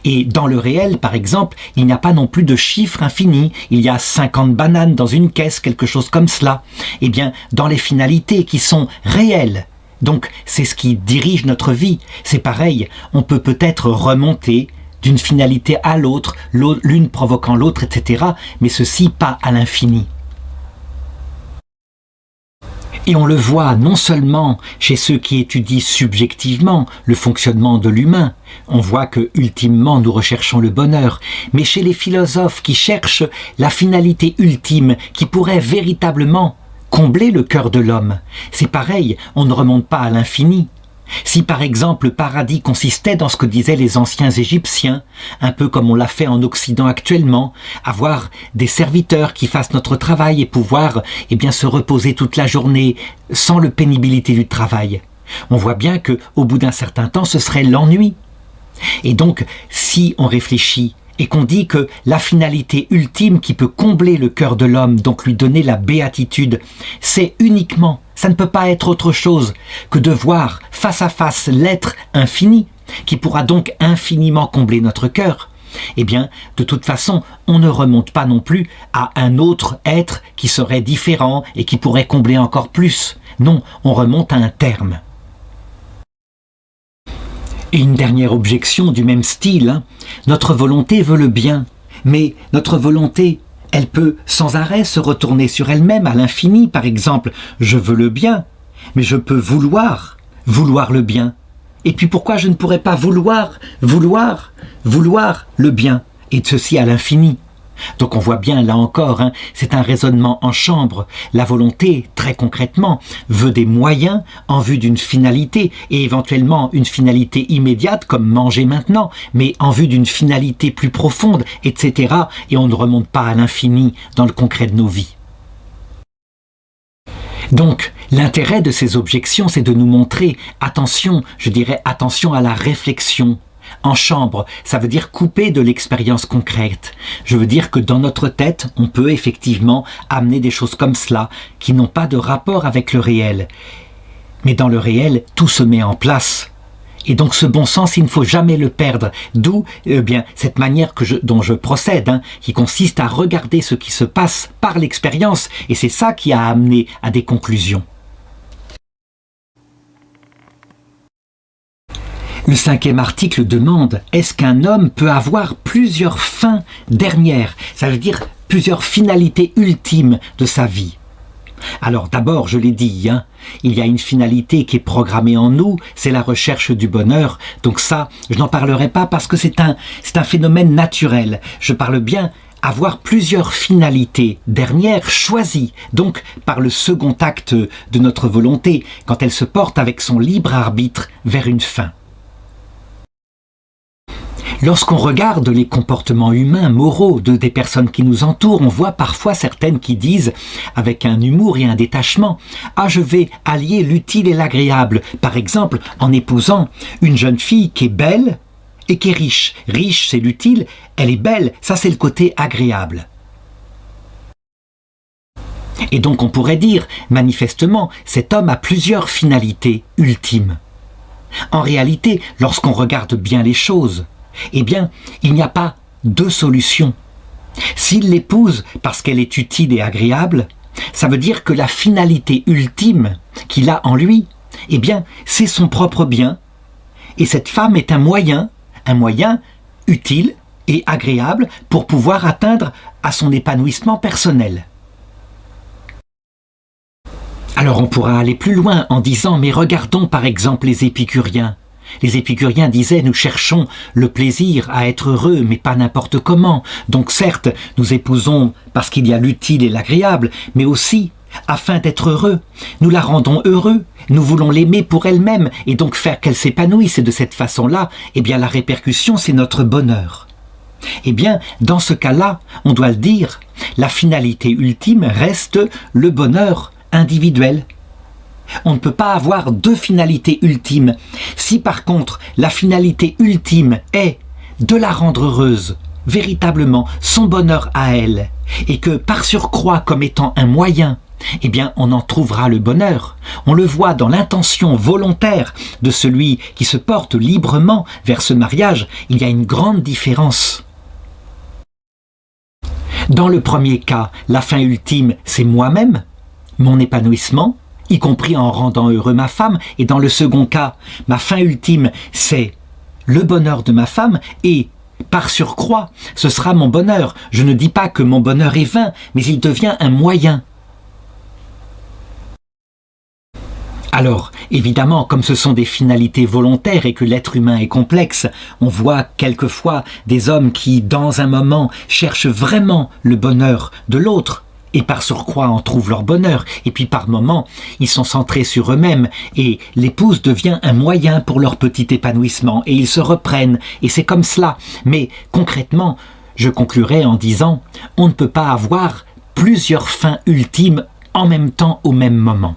Et dans le réel, par exemple, il n'y a pas non plus de chiffre infini. Il y a 50 bananes dans une caisse, quelque chose comme cela. Eh bien, dans les finalités qui sont réelles, donc c'est ce qui dirige notre vie, c'est pareil, on peut peut-être remonter d'une finalité à l'autre, l'une provoquant l'autre, etc., mais ceci pas à l'infini. Et on le voit non seulement chez ceux qui étudient subjectivement le fonctionnement de l'humain, on voit que ultimement nous recherchons le bonheur, mais chez les philosophes qui cherchent la finalité ultime qui pourrait véritablement combler le cœur de l'homme, c'est pareil, on ne remonte pas à l'infini. Si par exemple le paradis consistait dans ce que disaient les anciens Égyptiens, un peu comme on l'a fait en Occident actuellement, avoir des serviteurs qui fassent notre travail et pouvoir se reposer toute la journée sans le pénibilité du travail, on voit bien que au bout d'un certain temps ce serait l'ennui. Et donc si on réfléchit et qu'on dit que la finalité ultime qui peut combler le cœur de l'homme, donc lui donner la béatitude, c'est uniquement, ça ne peut pas être autre chose que de voir face à face l'être infini, qui pourra donc infiniment combler notre cœur. Eh bien, de toute façon, on ne remonte pas non plus à un autre être qui serait différent et qui pourrait combler encore plus. Non, on remonte à un terme. Et une dernière objection du même style, notre volonté veut le bien, mais notre volonté, elle peut sans arrêt se retourner sur elle-même à l'infini. Par exemple, je veux le bien, mais je peux vouloir le bien. Et puis pourquoi je ne pourrais pas vouloir le bien, et de ceci à l'infini? Donc on voit bien là encore, c'est un raisonnement en chambre. La volonté, très concrètement, veut des moyens en vue d'une finalité, et éventuellement une finalité immédiate comme manger maintenant, mais en vue d'une finalité plus profonde, etc. Et on ne remonte pas à l'infini dans le concret de nos vies. Donc, l'intérêt de ces objections, c'est de nous montrer, attention, je dirais attention à la réflexion. En chambre, ça veut dire couper de l'expérience concrète. Je veux dire que dans notre tête, on peut effectivement amener des choses comme cela, qui n'ont pas de rapport avec le réel. Mais dans le réel, tout se met en place. Et donc ce bon sens, il ne faut jamais le perdre. D'où cette manière dont je procède, qui consiste à regarder ce qui se passe par l'expérience. Et c'est ça qui a amené à des conclusions. Le 5e article demande, est-ce qu'un homme peut avoir plusieurs fins dernières? Ça veut dire plusieurs finalités ultimes de sa vie. Alors d'abord, je l'ai dit, il y a une finalité qui est programmée en nous, c'est la recherche du bonheur. Donc ça, je n'en parlerai pas parce que c'est un phénomène naturel. Je parle bien avoir plusieurs finalités dernières choisies, donc par le second acte de notre volonté, quand elle se porte avec son libre arbitre vers une fin. Lorsqu'on regarde les comportements humains, moraux des personnes qui nous entourent, on voit parfois certaines qui disent, avec un humour et un détachement, « Ah, je vais allier l'utile et l'agréable », par exemple en épousant une jeune fille qui est belle et qui est riche. Riche, c'est l'utile, elle est belle, ça c'est le côté agréable. Et donc on pourrait dire, manifestement, cet homme a plusieurs finalités ultimes. En réalité, lorsqu'on regarde bien les choses, eh bien, il n'y a pas deux solutions. S'il l'épouse parce qu'elle est utile et agréable, ça veut dire que la finalité ultime qu'il a en lui, eh bien, c'est son propre bien. Et cette femme est un moyen utile et agréable pour pouvoir atteindre à son épanouissement personnel. Alors on pourra aller plus loin en disant, mais regardons par exemple les épicuriens. Les épicuriens disaient, nous cherchons le plaisir à être heureux, mais pas n'importe comment. Donc certes, nous épousons parce qu'il y a l'utile et l'agréable, mais aussi, afin d'être heureux, nous la rendons heureux. Nous voulons l'aimer pour elle-même et donc faire qu'elle s'épanouisse. Et de cette façon-là, eh bien la répercussion, c'est notre bonheur. Eh bien, dans ce cas-là, on doit le dire, la finalité ultime reste le bonheur individuel. On ne peut pas avoir deux finalités ultimes. Si par contre la finalité ultime est de la rendre heureuse, véritablement son bonheur à elle, et que par surcroît comme étant un moyen, eh bien on en trouvera le bonheur. On le voit dans l'intention volontaire de celui qui se porte librement vers ce mariage, il y a une grande différence. Dans le premier cas, la fin ultime, c'est moi-même, mon épanouissement, y compris en rendant heureux ma femme, et dans le second cas, ma fin ultime, c'est le bonheur de ma femme, et par surcroît, ce sera mon bonheur. Je ne dis pas que mon bonheur est vain, mais il devient un moyen. Alors, évidemment, comme ce sont des finalités volontaires et que l'être humain est complexe, on voit quelquefois des hommes qui, dans un moment, cherchent vraiment le bonheur de l'autre, et par surcroît en trouvent leur bonheur, et puis par moments, ils sont centrés sur eux-mêmes, et l'épouse devient un moyen pour leur petit épanouissement, et ils se reprennent, et c'est comme cela. Mais concrètement, je conclurai en disant, on ne peut pas avoir plusieurs fins ultimes en même temps au même moment.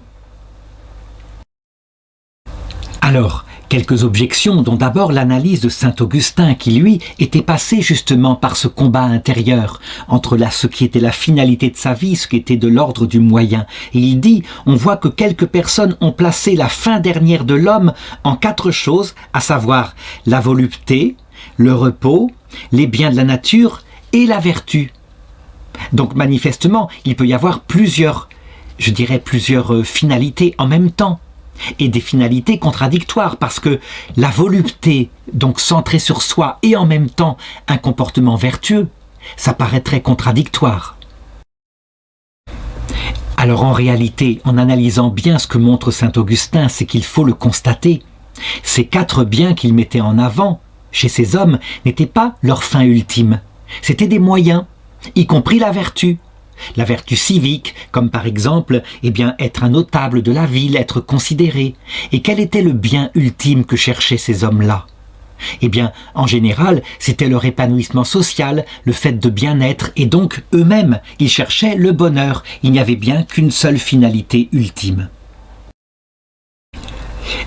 Alors, quelques objections, dont d'abord l'analyse de saint Augustin qui, lui, était passé justement par ce combat intérieur entre ce qui était la finalité de sa vie, ce qui était de l'ordre du moyen. Et il dit, on voit que quelques personnes ont placé la fin dernière de l'homme en 4 choses, à savoir la volupté, le repos, les biens de la nature et la vertu. Donc manifestement, il peut y avoir plusieurs finalités en même temps. Et des finalités contradictoires, parce que la volupté, donc centrée sur soi, et en même temps un comportement vertueux, ça paraît très contradictoire. Alors en réalité, en analysant bien ce que montre saint Augustin, c'est qu'il faut le constater. Ces 4 biens qu'il mettait en avant, chez ces hommes, n'étaient pas leur fin ultime. C'étaient des moyens, y compris la vertu. La vertu civique, comme par exemple, être un notable de la ville, être considéré. Et quel était le bien ultime que cherchaient ces hommes-là? En général, c'était leur épanouissement social, le fait de bien être, et donc eux-mêmes, ils cherchaient le bonheur. Il n'y avait bien qu'une seule finalité ultime.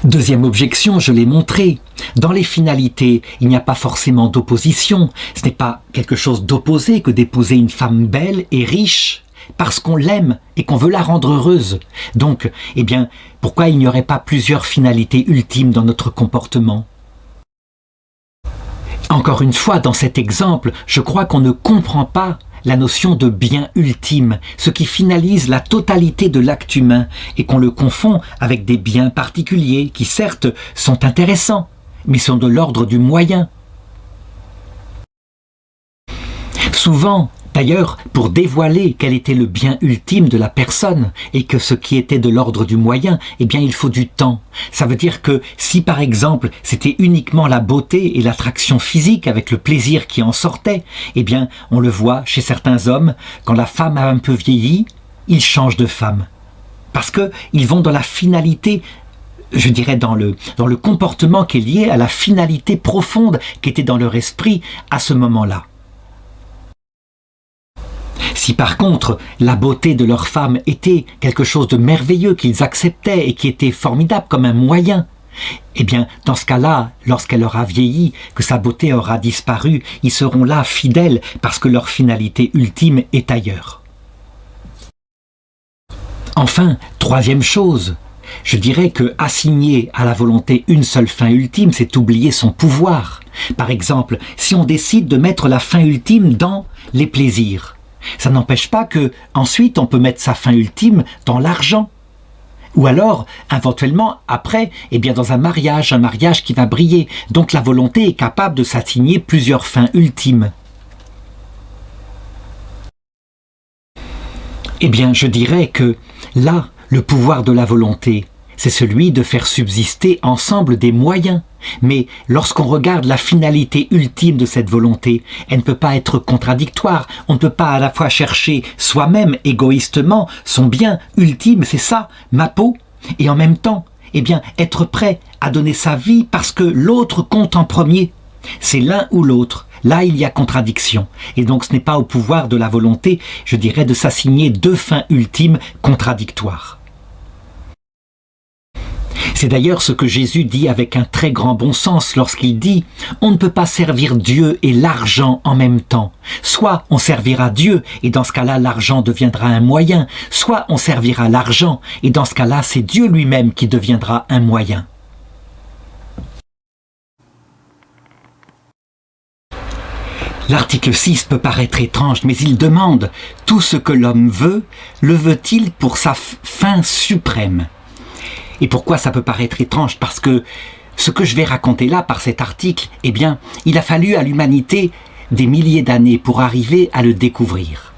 Deuxième objection, je l'ai montré. Dans les finalités, il n'y a pas forcément d'opposition. Ce n'est pas quelque chose d'opposé que d'épouser une femme belle et riche parce qu'on l'aime et qu'on veut la rendre heureuse. Donc, pourquoi il n'y aurait pas plusieurs finalités ultimes dans notre comportement? Encore une fois, dans cet exemple, je crois qu'on ne comprend pas la notion de bien ultime, ce qui finalise la totalité de l'acte humain, et qu'on le confond avec des biens particuliers qui certes sont intéressants, mais sont de l'ordre du moyen. Souvent, d'ailleurs, pour dévoiler quel était le bien ultime de la personne et que ce qui était de l'ordre du moyen, eh bien il faut du temps. Ça veut dire que si par exemple c'était uniquement la beauté et l'attraction physique avec le plaisir qui en sortait, eh bien on le voit chez certains hommes, quand la femme a un peu vieilli, ils changent de femme. Parce qu'ils vont dans la finalité, je dirais dans le comportement qui est lié à la finalité profonde qui était dans leur esprit à ce moment-là. Si par contre la beauté de leur femme était quelque chose de merveilleux qu'ils acceptaient et qui était formidable comme un moyen, eh bien dans ce cas-là, lorsqu'elle aura vieilli, que sa beauté aura disparu, ils seront là fidèles parce que leur finalité ultime est ailleurs. Enfin, troisième chose, je dirais que assigner à la volonté une seule fin ultime, c'est oublier son pouvoir. Par exemple, si on décide de mettre la fin ultime dans les plaisirs, ça n'empêche pas que ensuite on peut mettre sa fin ultime dans l'argent. Ou alors, éventuellement, après, eh bien dans un mariage qui va briller. Donc la volonté est capable de s'assigner plusieurs fins ultimes. Eh bien, je dirais que là, le pouvoir de la volonté, c'est celui de faire subsister ensemble des moyens. Mais lorsqu'on regarde la finalité ultime de cette volonté, elle ne peut pas être contradictoire. On ne peut pas à la fois chercher soi-même égoïstement son bien ultime, c'est ça, ma peau, et en même temps, eh bien, être prêt à donner sa vie parce que l'autre compte en premier. C'est l'un ou l'autre. Là, il y a contradiction. Et donc, ce n'est pas au pouvoir de la volonté, je dirais, de s'assigner deux fins ultimes contradictoires. C'est d'ailleurs ce que Jésus dit avec un très grand bon sens lorsqu'il dit « On ne peut pas servir Dieu et l'argent en même temps. Soit on servira Dieu et dans ce cas-là l'argent deviendra un moyen, soit on servira l'argent et dans ce cas-là c'est Dieu lui-même qui deviendra un moyen. » L'article 6 peut paraître étrange, mais il demande « Tout ce que l'homme veut, le veut-il pour sa fin suprême ?» Et pourquoi ça peut paraître étrange? Parce que ce que je vais raconter là par cet article, eh bien, il a fallu à l'humanité des milliers d'années pour arriver à le découvrir.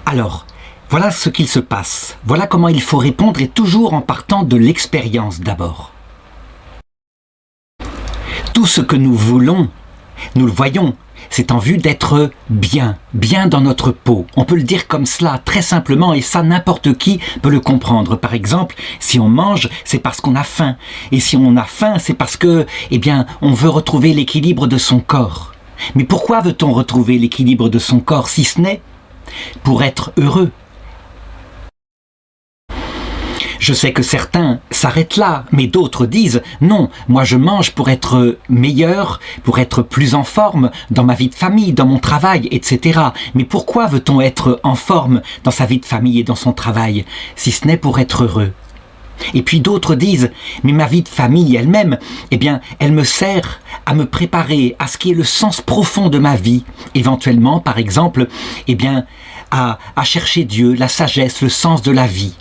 Alors, voilà ce qu'il se passe. Voilà comment il faut répondre et toujours en partant de l'expérience d'abord. Tout ce que nous voulons, nous le voyons, c'est en vue d'être bien dans notre peau. On peut le dire comme cela, très simplement, et ça n'importe qui peut le comprendre. Par exemple, si on mange, c'est parce qu'on a faim. Et si on a faim, c'est parce que, eh bien, on veut retrouver l'équilibre de son corps. Mais pourquoi veut-on retrouver l'équilibre de son corps, si ce n'est pour être heureux? Je sais que certains s'arrêtent là, mais d'autres disent « Non, moi je mange pour être meilleur, pour être plus en forme dans ma vie de famille, dans mon travail, etc. » Mais pourquoi veut-on être en forme dans sa vie de famille et dans son travail, si ce n'est pour être heureux? Et puis d'autres disent « Mais ma vie de famille elle-même, eh bien, elle me sert à me préparer à ce qui est le sens profond de ma vie. Éventuellement, par exemple, eh bien, à chercher Dieu, la sagesse, le sens de la vie. »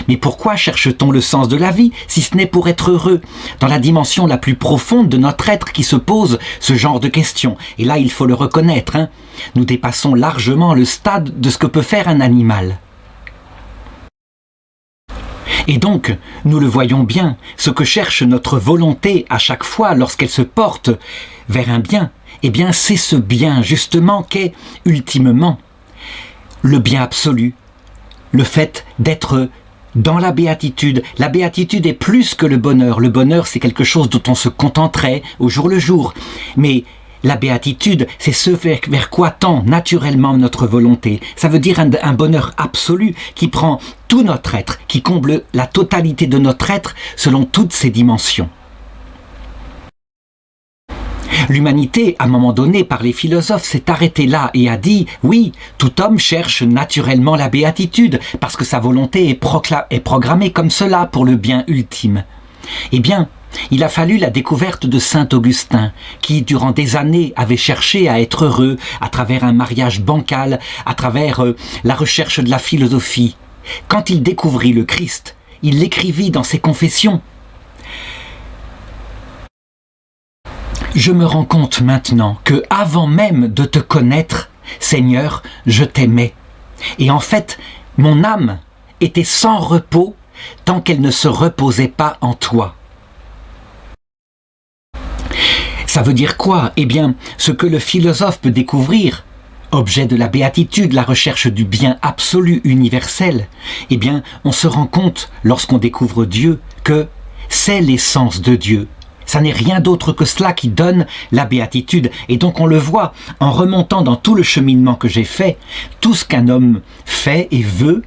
Mais pourquoi cherche-t-on le sens de la vie, si ce n'est pour être heureux, dans la dimension la plus profonde de notre être qui se pose ce genre de questions? Et là, il faut le reconnaître, nous dépassons largement le stade de ce que peut faire un animal. Et donc, nous le voyons bien, ce que cherche notre volonté à chaque fois lorsqu'elle se porte vers un bien, eh bien c'est ce bien justement qu'est ultimement le bien absolu, le fait d'être dans la béatitude. La béatitude est plus que le bonheur. Le bonheur, c'est quelque chose dont on se contenterait au jour le jour. Mais la béatitude, c'est ce vers quoi tend naturellement notre volonté. Ça veut dire un bonheur absolu qui prend tout notre être, qui comble la totalité de notre être selon toutes ses dimensions. L'humanité, à un moment donné, par les philosophes, s'est arrêtée là et a dit « Oui, tout homme cherche naturellement la béatitude, parce que sa volonté est programmée comme cela pour le bien ultime. » Eh bien, il a fallu la découverte de saint Augustin, qui, durant des années, avait cherché à être heureux à travers un mariage bancal, à travers la recherche de la philosophie. Quand il découvrit le Christ, il l'écrivit dans ses confessions. je me rends compte maintenant que avant même de te connaître, Seigneur, je t'aimais. Et en fait, mon âme était sans repos tant qu'elle ne se reposait pas en toi. Ça veut dire quoi? Eh bien, ce que le philosophe peut découvrir, objet de la béatitude, la recherche du bien absolu universel, eh bien, on se rend compte, lorsqu'on découvre Dieu, que c'est l'essence de Dieu. Ça n'est rien d'autre que cela qui donne la béatitude. Et donc on le voit en remontant dans tout le cheminement que j'ai fait, tout ce qu'un homme fait et veut,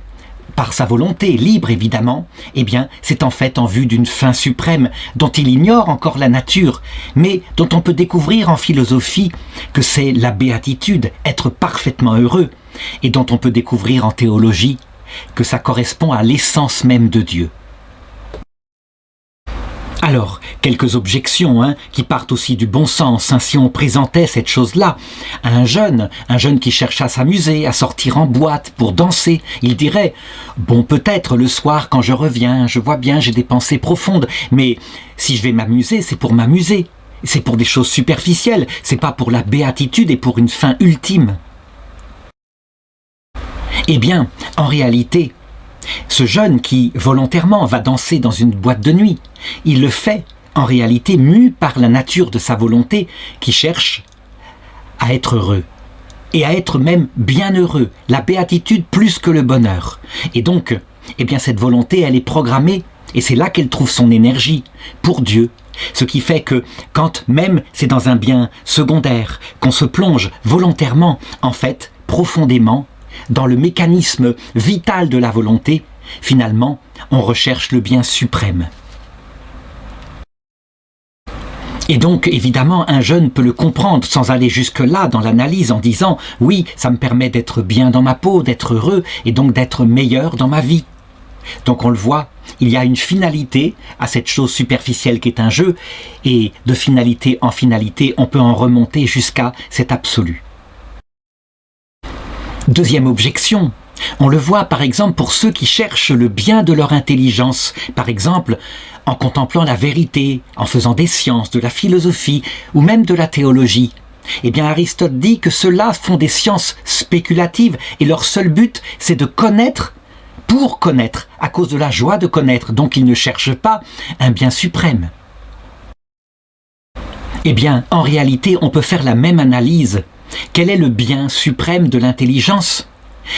par sa volonté, libre évidemment, eh bien, c'est en fait en vue d'une fin suprême dont il ignore encore la nature, mais dont on peut découvrir en philosophie que c'est la béatitude, être parfaitement heureux, et dont on peut découvrir en théologie que ça correspond à l'essence même de Dieu. Alors, quelques objections qui partent aussi du bon sens. Si on présentait cette chose-là à un jeune qui cherche à s'amuser, à sortir en boîte pour danser, il dirait « Bon, peut-être le soir quand je reviens, je vois bien, j'ai des pensées profondes, mais si je vais m'amuser, c'est pour m'amuser. C'est pour des choses superficielles, c'est pas pour la béatitude et pour une fin ultime. » Eh bien, en réalité, ce jeune qui, volontairement, va danser dans une boîte de nuit, il le fait, en réalité, mu par la nature de sa volonté, qui cherche à être heureux, et à être même bien heureux, la béatitude plus que le bonheur. Et donc, eh bien, cette volonté, elle est programmée, et c'est là qu'elle trouve son énergie, pour Dieu. Ce qui fait que, quand même c'est dans un bien secondaire, qu'on se plonge volontairement, en fait, profondément, dans le mécanisme vital de la volonté, finalement, on recherche le bien suprême. Et donc, évidemment, un jeune peut le comprendre sans aller jusque-là dans l'analyse en disant « Oui, ça me permet d'être bien dans ma peau, d'être heureux et donc d'être meilleur dans ma vie. » Donc on le voit, il y a une finalité à cette chose superficielle qui est un jeu, et de finalité en finalité, on peut en remonter jusqu'à cet absolu. Deuxième objection, on le voit par exemple pour ceux qui cherchent le bien de leur intelligence, par exemple en contemplant la vérité, en faisant des sciences, de la philosophie ou même de la théologie. Eh bien Aristote dit que ceux-là font des sciences spéculatives et leur seul but c'est de connaître pour connaître, à cause de la joie de connaître, donc ils ne cherchent pas un bien suprême. Eh bien en réalité on peut faire la même analyse. Quel est le bien suprême de l'intelligence?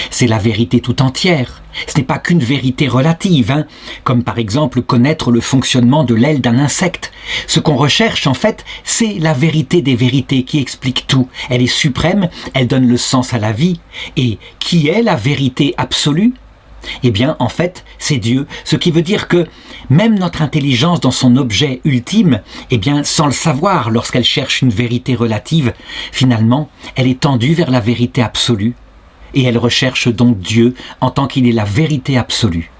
C'est la vérité tout entière. Ce n'est pas qu'une vérité relative, comme par exemple connaître le fonctionnement de l'aile d'un insecte. Ce qu'on recherche en fait, c'est la vérité des vérités qui explique tout. Elle est suprême, elle donne le sens à la vie. Et qui est la vérité absolue? Eh bien, en fait, c'est Dieu. Ce qui veut dire que même notre intelligence dans son objet ultime, eh bien, sans le savoir, lorsqu'elle cherche une vérité relative, finalement, elle est tendue vers la vérité absolue. Et elle recherche donc Dieu en tant qu'il est la vérité absolue.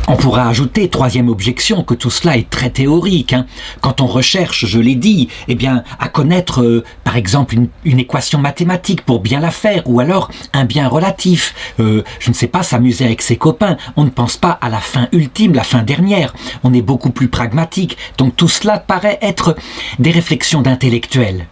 On pourra ajouter, troisième objection, que tout cela est très théorique. Quand on recherche, je l'ai dit, eh bien, à connaître, par exemple, une équation mathématique pour bien la faire, ou alors un bien relatif, je ne sais pas, s'amuser avec ses copains. On ne pense pas à la fin ultime, la fin dernière. On est beaucoup plus pragmatique. Donc tout cela paraît être des réflexions d'intellectuels.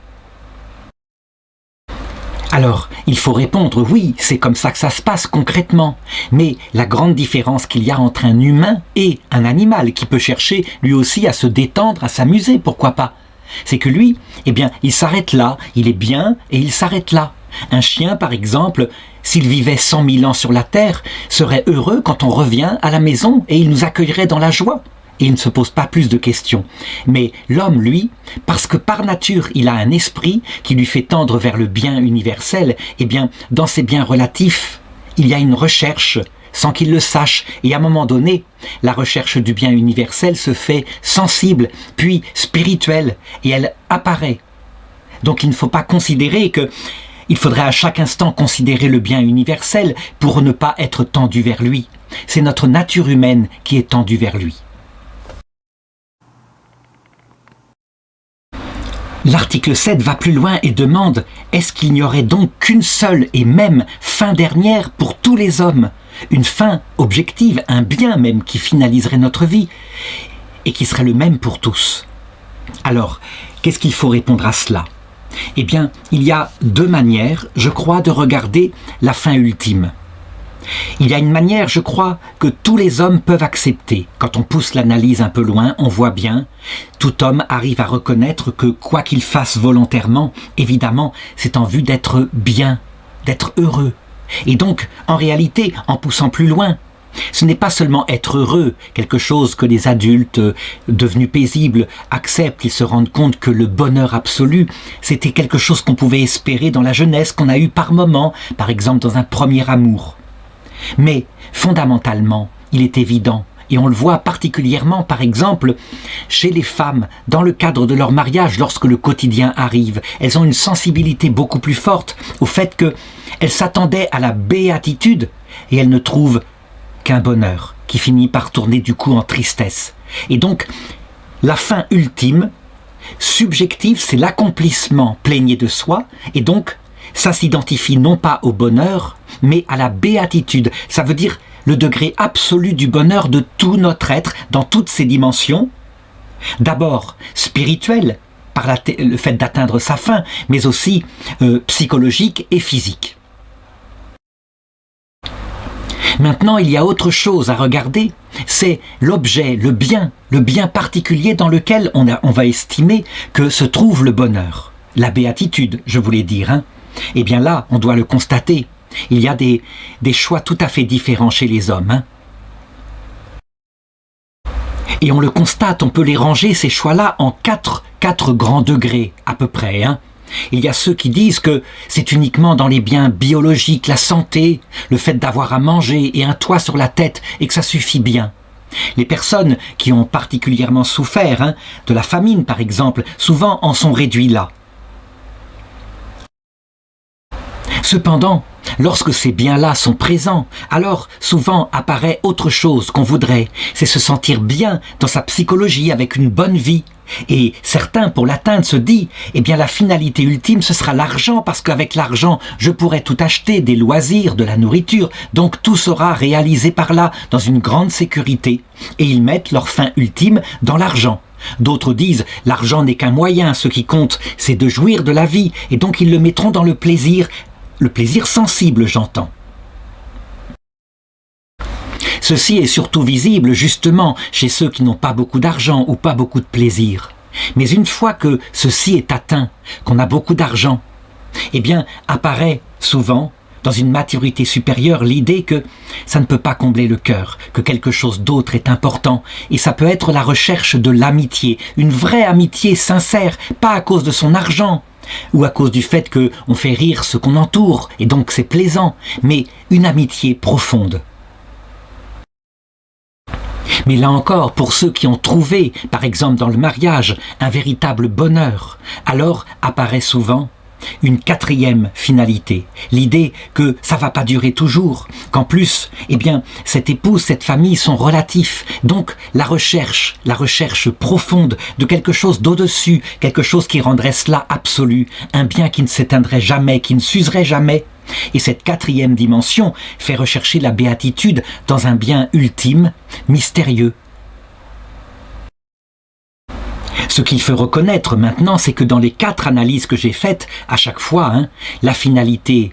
Alors, il faut répondre, oui, c'est comme ça que ça se passe concrètement. Mais la grande différence qu'il y a entre un humain et un animal qui peut chercher lui aussi à se détendre, à s'amuser, pourquoi pas, c'est que lui, eh bien, il s'arrête là, il est bien et il s'arrête là. Un chien, par exemple, s'il vivait 100 000 ans sur la terre, serait heureux quand on revient à la maison et il nous accueillerait dans la joie. Et il ne se pose pas plus de questions. Mais l'homme, lui, parce que par nature, il a un esprit qui lui fait tendre vers le bien universel, eh bien, dans ces biens relatifs, il y a une recherche, sans qu'il le sache. Et à un moment donné, la recherche du bien universel se fait sensible, puis spirituelle, et elle apparaît. Donc il ne faut pas considérer que... Il faudrait à chaque instant considérer le bien universel pour ne pas être tendu vers lui. C'est notre nature humaine qui est tendue vers lui. L'article 7 va plus loin et demande « Est-ce qu'il n'y aurait donc qu'une seule et même fin dernière pour tous les hommes? Une fin objective, un bien même qui finaliserait notre vie et qui serait le même pour tous ?» Alors, qu'est-ce qu'il faut répondre à cela? Eh bien, il y a deux manières, je crois, de regarder la fin ultime. Il y a une manière, je crois, que tous les hommes peuvent accepter. Quand on pousse l'analyse un peu loin, on voit bien, tout homme arrive à reconnaître que quoi qu'il fasse volontairement, évidemment, c'est en vue d'être bien, d'être heureux. Et donc, en réalité, en poussant plus loin, ce n'est pas seulement être heureux, quelque chose que les adultes devenus paisibles acceptent, ils se rendent compte que le bonheur absolu, c'était quelque chose qu'on pouvait espérer dans la jeunesse, qu'on a eu par moments, par exemple dans un premier amour. Mais, fondamentalement, il est évident, et on le voit particulièrement, par exemple, chez les femmes, dans le cadre de leur mariage, lorsque le quotidien arrive, elles ont une sensibilité beaucoup plus forte au fait qu'elles s'attendaient à la béatitude, et elles ne trouvent qu'un bonheur qui finit par tourner du coup en tristesse. Et donc, la fin ultime, subjective, c'est l'accomplissement plénier de soi, et donc, ça s'identifie non pas au bonheur, mais à la béatitude. Ça veut dire le degré absolu du bonheur de tout notre être, dans toutes ses dimensions. D'abord, spirituel, par le fait d'atteindre sa fin, mais aussi psychologique et physique. Maintenant, il y a autre chose à regarder, c'est l'objet, le bien particulier dans lequel on va estimer que se trouve le bonheur. La béatitude, je voulais dire. Eh bien là, on doit le constater. Il y a des choix tout à fait différents chez les hommes. Et on le constate, on peut les ranger, ces choix-là, en quatre grands degrés, à peu près. Il y a ceux qui disent que c'est uniquement dans les biens biologiques, la santé, le fait d'avoir à manger et un toit sur la tête, et que ça suffit bien. Les personnes qui ont particulièrement souffert, de la famine par exemple, souvent en sont réduits là. Cependant, lorsque ces biens-là sont présents, alors souvent apparaît autre chose qu'on voudrait, c'est se sentir bien dans sa psychologie avec une bonne vie. Et certains, pour l'atteindre, se disent, eh bien la finalité ultime, ce sera l'argent, parce qu'avec l'argent, je pourrai tout acheter, des loisirs, de la nourriture, donc tout sera réalisé par là, dans une grande sécurité. Et ils mettent leur fin ultime dans l'argent. D'autres disent, l'argent n'est qu'un moyen, ce qui compte, c'est de jouir de la vie, et donc ils le mettront dans le plaisir sensible, j'entends. Ceci est surtout visible justement chez ceux qui n'ont pas beaucoup d'argent ou pas beaucoup de plaisir. Mais une fois que ceci est atteint, qu'on a beaucoup d'argent, eh bien apparaît souvent, dans une maturité supérieure, l'idée que ça ne peut pas combler le cœur, que quelque chose d'autre est important, et ça peut être la recherche de l'amitié, une vraie amitié sincère, pas à cause de son argent, ou à cause du fait qu'on fait rire ce qu'on entoure, et donc c'est plaisant, mais une amitié profonde. Mais là encore, pour ceux qui ont trouvé, par exemple dans le mariage, un véritable bonheur, alors apparaît souvent une quatrième finalité, l'idée que ça va pas durer toujours, qu'en plus, eh bien, cette épouse, cette famille sont relatifs, donc la recherche profonde de quelque chose d'au-dessus, quelque chose qui rendrait cela absolu, un bien qui ne s'éteindrait jamais, qui ne s'userait jamais. Et cette quatrième dimension fait rechercher la béatitude dans un bien ultime, mystérieux. Ce qu'il faut reconnaître maintenant, c'est que dans les 4 analyses que j'ai faites, à chaque fois, la finalité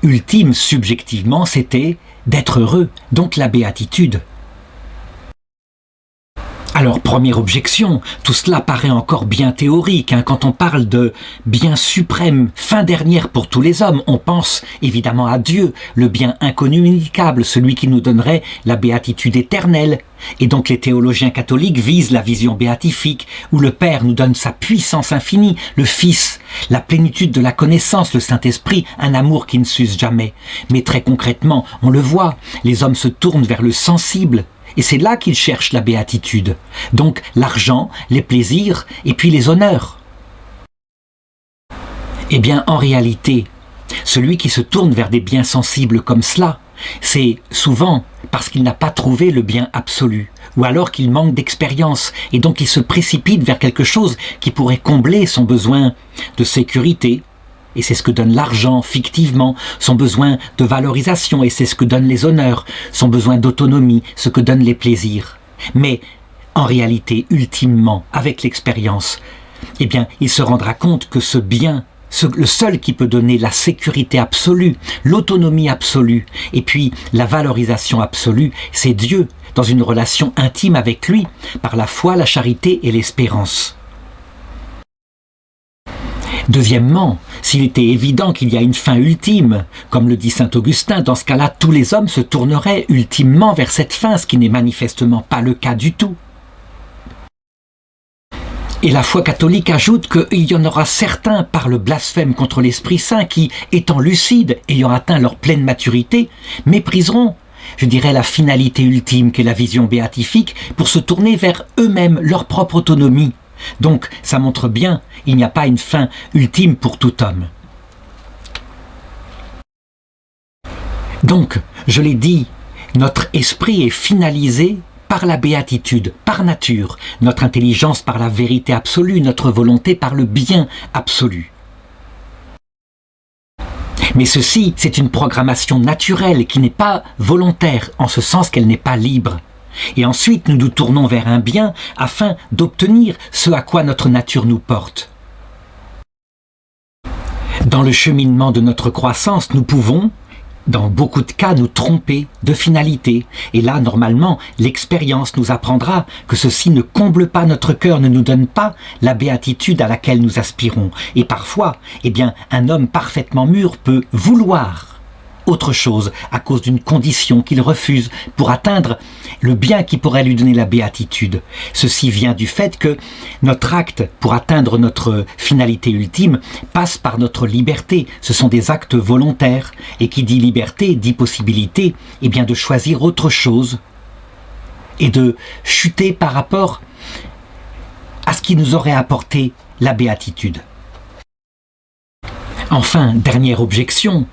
ultime, subjectivement, c'était d'être heureux, donc la béatitude. Alors, première objection, tout cela paraît encore bien théorique. Quand on parle de bien suprême, fin dernière pour tous les hommes, on pense évidemment à Dieu, le bien incommunicable, celui qui nous donnerait la béatitude éternelle. Et donc les théologiens catholiques visent la vision béatifique, où le Père nous donne sa puissance infinie, le Fils, la plénitude de la connaissance, le Saint-Esprit, un amour qui ne s'use jamais. Mais très concrètement, on le voit, les hommes se tournent vers le sensible, et c'est là qu'ils cherchent la béatitude. Donc l'argent, les plaisirs et puis les honneurs. Eh bien en réalité, celui qui se tourne vers des biens sensibles comme cela, c'est souvent parce qu'il n'a pas trouvé le bien absolu, ou alors qu'il manque d'expérience, et donc il se précipite vers quelque chose qui pourrait combler son besoin de sécurité, et c'est ce que donne l'argent fictivement, son besoin de valorisation, et c'est ce que donnent les honneurs, son besoin d'autonomie, ce que donnent les plaisirs. Mais en réalité, ultimement, avec l'expérience, eh bien, il se rendra compte que ce bien, le seul qui peut donner la sécurité absolue, l'autonomie absolue, et puis la valorisation absolue, c'est Dieu, dans une relation intime avec lui, par la foi, la charité et l'espérance. Deuxièmement, s'il était évident qu'il y a une fin ultime, comme le dit saint Augustin, dans ce cas-là, tous les hommes se tourneraient ultimement vers cette fin, ce qui n'est manifestement pas le cas du tout. Et la foi catholique ajoute qu'il y en aura certains par le blasphème contre l'Esprit Saint qui, étant lucides, ayant atteint leur pleine maturité, mépriseront, je dirais, la finalité ultime qu'est la vision béatifique pour se tourner vers eux-mêmes, leur propre autonomie. Donc, ça montre bien, il n'y a pas une fin ultime pour tout homme. Donc, je l'ai dit, notre esprit est finalisé par la béatitude, par nature, notre intelligence par la vérité absolue, notre volonté par le bien absolu. Mais ceci, c'est une programmation naturelle qui n'est pas volontaire, en ce sens qu'elle n'est pas libre. Et ensuite, nous nous tournons vers un bien afin d'obtenir ce à quoi notre nature nous porte. Dans le cheminement de notre croissance, nous pouvons, dans beaucoup de cas, nous tromper de finalité. Et là, normalement, l'expérience nous apprendra que ceci ne comble pas notre cœur, ne nous donne pas la béatitude à laquelle nous aspirons. Et parfois, eh bien, un homme parfaitement mûr peut vouloir autre chose à cause d'une condition qu'il refuse pour atteindre le bien qui pourrait lui donner la béatitude. Ceci vient du fait que notre acte pour atteindre notre finalité ultime passe par notre liberté. Ce sont des actes volontaires et qui dit liberté dit possibilité eh bien de choisir autre chose et de chuter par rapport à ce qui nous aurait apporté la béatitude. Enfin, dernière objection,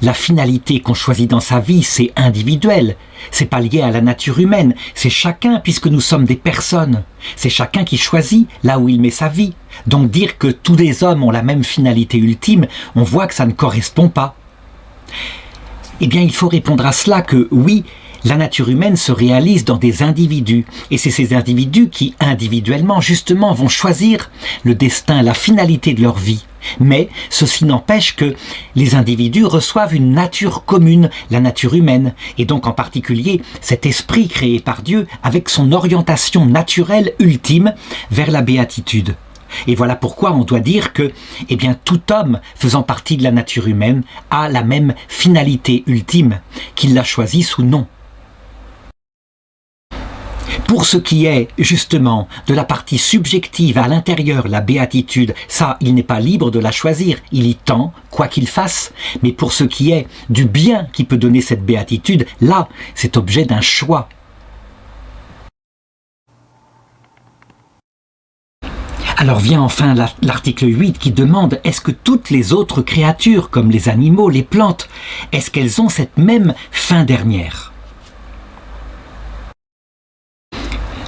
la finalité qu'on choisit dans sa vie, c'est individuel. C'est pas lié à la nature humaine. C'est chacun, puisque nous sommes des personnes. C'est chacun qui choisit là où il met sa vie. Donc dire que tous les hommes ont la même finalité ultime, on voit que ça ne correspond pas. Eh bien, il faut répondre à cela que oui, la nature humaine se réalise dans des individus. Et c'est ces individus qui, individuellement, justement, vont choisir le destin, la finalité de leur vie. Mais ceci n'empêche que les individus reçoivent une nature commune, la nature humaine, et donc en particulier cet esprit créé par Dieu avec son orientation naturelle ultime vers la béatitude. Et voilà pourquoi on doit dire que eh bien, tout homme faisant partie de la nature humaine a la même finalité ultime, qu'il la choisisse ou non. Pour ce qui est, justement, de la partie subjective à l'intérieur, la béatitude, ça, il n'est pas libre de la choisir, il y tend, quoi qu'il fasse. Mais pour ce qui est du bien qui peut donner cette béatitude, là, c'est objet d'un choix. Alors vient enfin l'article 8 qui demande est-ce que toutes les autres créatures, comme les animaux, les plantes, est-ce qu'elles ont cette même fin dernière ?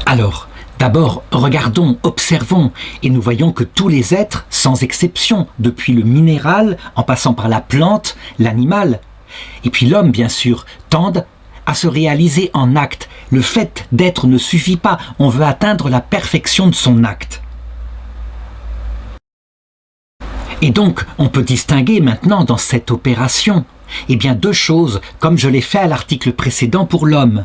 Alors, d'abord, regardons, observons, et nous voyons que tous les êtres, sans exception, depuis le minéral, en passant par la plante, l'animal, et puis l'homme bien sûr, tendent à se réaliser en acte. Le fait d'être ne suffit pas, on veut atteindre la perfection de son acte. Et donc, on peut distinguer maintenant dans cette opération, eh bien deux choses, comme je l'ai fait à l'article précédent pour l'homme.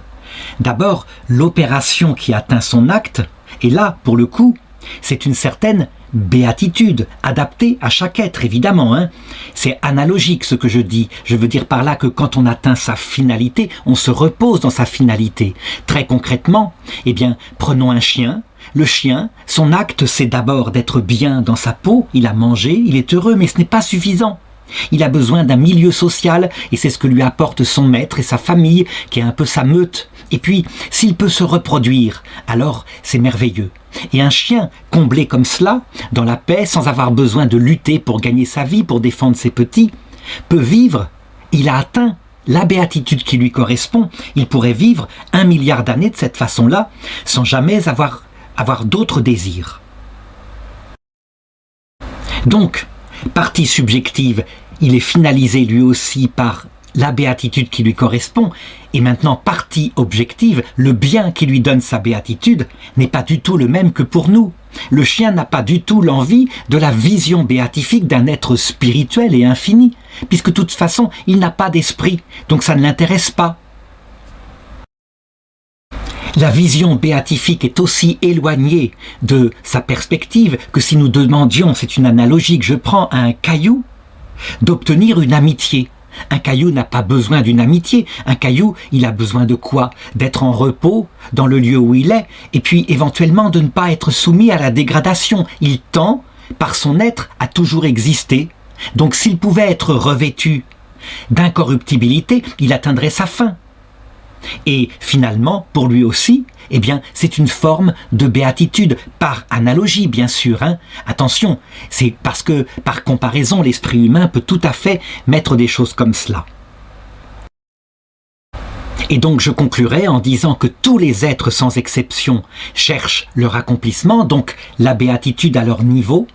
D'abord, l'opération qui atteint son acte, et là, pour le coup, c'est une certaine béatitude, adaptée à chaque être, évidemment. C'est analogique ce que je dis. Je veux dire par là que quand on atteint sa finalité, on se repose dans sa finalité. Très concrètement, eh bien, prenons un chien. Le chien, son acte, c'est d'abord d'être bien dans sa peau, il a mangé, il est heureux, mais ce n'est pas suffisant. Il a besoin d'un milieu social, et c'est ce que lui apporte son maître et sa famille, qui est un peu sa meute. Et puis, s'il peut se reproduire, alors c'est merveilleux. Et un chien comblé comme cela, dans la paix, sans avoir besoin de lutter pour gagner sa vie, pour défendre ses petits, peut vivre, il a atteint la béatitude qui lui correspond. Il pourrait vivre 1 milliard d'années de cette façon-là, sans jamais avoir d'autres désirs. Donc, partie subjective, il est finalisé lui aussi par la béatitude qui lui correspond, et maintenant partie objective, le bien qui lui donne sa béatitude, n'est pas du tout le même que pour nous. Le chien n'a pas du tout l'envie de la vision béatifique d'un être spirituel et infini, puisque de toute façon, il n'a pas d'esprit, donc ça ne l'intéresse pas. La vision béatifique est aussi éloignée de sa perspective que si nous demandions, c'est une analogie que je prends, à un caillou, d'obtenir une amitié. Un caillou n'a pas besoin d'une amitié. Un caillou, il a besoin de quoi? D'être en repos dans le lieu où il est, et puis éventuellement de ne pas être soumis à la dégradation. Il tend, par son être, à toujours exister. Donc s'il pouvait être revêtu d'incorruptibilité, il atteindrait sa fin. Et finalement, pour lui aussi, eh bien, c'est une forme de béatitude, par analogie bien sûr. Attention, c'est parce que, par comparaison, l'esprit humain peut tout à fait mettre des choses comme cela. Et donc je conclurai en disant que tous les êtres sans exception cherchent leur accomplissement, donc la béatitude à leur niveau,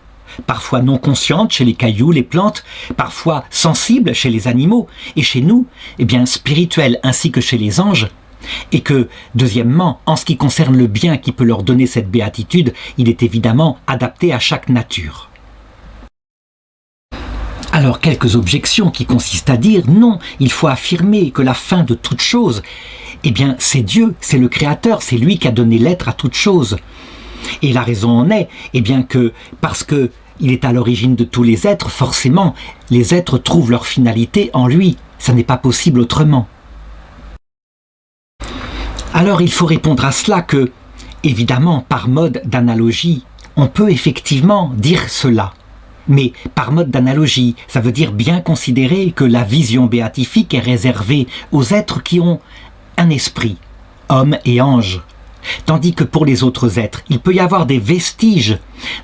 parfois non consciente chez les cailloux, les plantes, parfois sensible chez les animaux, et chez nous, eh bien spirituelle ainsi que chez les anges, et que, deuxièmement, en ce qui concerne le bien qui peut leur donner cette béatitude, il est évidemment adapté à chaque nature. Alors quelques objections qui consistent à dire non, il faut affirmer que la fin de toute chose, eh bien c'est Dieu, c'est le Créateur, c'est lui qui a donné l'être à toute chose. Et la raison en est, eh bien que parce que il est à l'origine de tous les êtres, forcément, les êtres trouvent leur finalité en lui. Ça n'est pas possible autrement. Alors il faut répondre à cela que, évidemment, par mode d'analogie, on peut effectivement dire cela. Mais par mode d'analogie, ça veut dire bien considérer que la vision béatifique est réservée aux êtres qui ont un esprit, hommes et anges. Tandis que pour les autres êtres, il peut y avoir des vestiges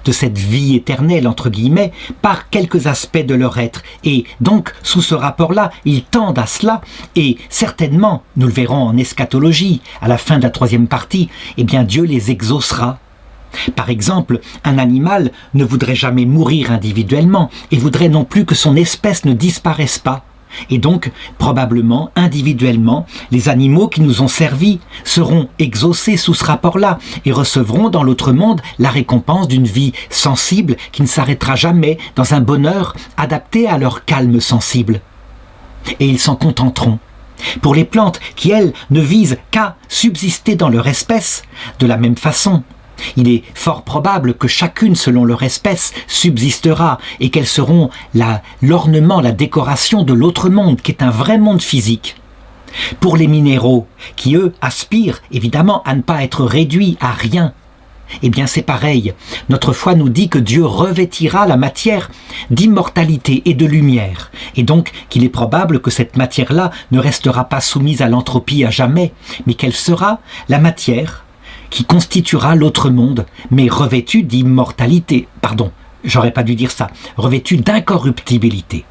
de cette vie éternelle, entre guillemets, par quelques aspects de leur être. Et donc, sous ce rapport-là, ils tendent à cela, et certainement, nous le verrons en eschatologie, à la fin de la 3e partie, eh bien Dieu les exaucera. Par exemple, un animal ne voudrait jamais mourir individuellement, et voudrait non plus que son espèce ne disparaisse pas. Et donc, probablement, individuellement, les animaux qui nous ont servi seront exaucés sous ce rapport-là et recevront dans l'autre monde la récompense d'une vie sensible qui ne s'arrêtera jamais dans un bonheur adapté à leur calme sensible. Et ils s'en contenteront. Pour les plantes qui, elles, ne visent qu'à subsister dans leur espèce, de la même façon, il est fort probable que chacune selon leur espèce subsistera et qu'elles seront l'ornement, la décoration de l'autre monde qui est un vrai monde physique. Pour les minéraux qui eux aspirent évidemment à ne pas être réduits à rien, eh bien c'est pareil. Notre foi nous dit que Dieu revêtira la matière d'immortalité et de lumière, et donc qu'il est probable que cette matière-là ne restera pas soumise à l'entropie à jamais, mais qu'elle sera la matière qui constituera l'autre monde, mais revêtu d'immortalité. Pardon, j'aurais pas dû dire ça. Revêtu d'incorruptibilité.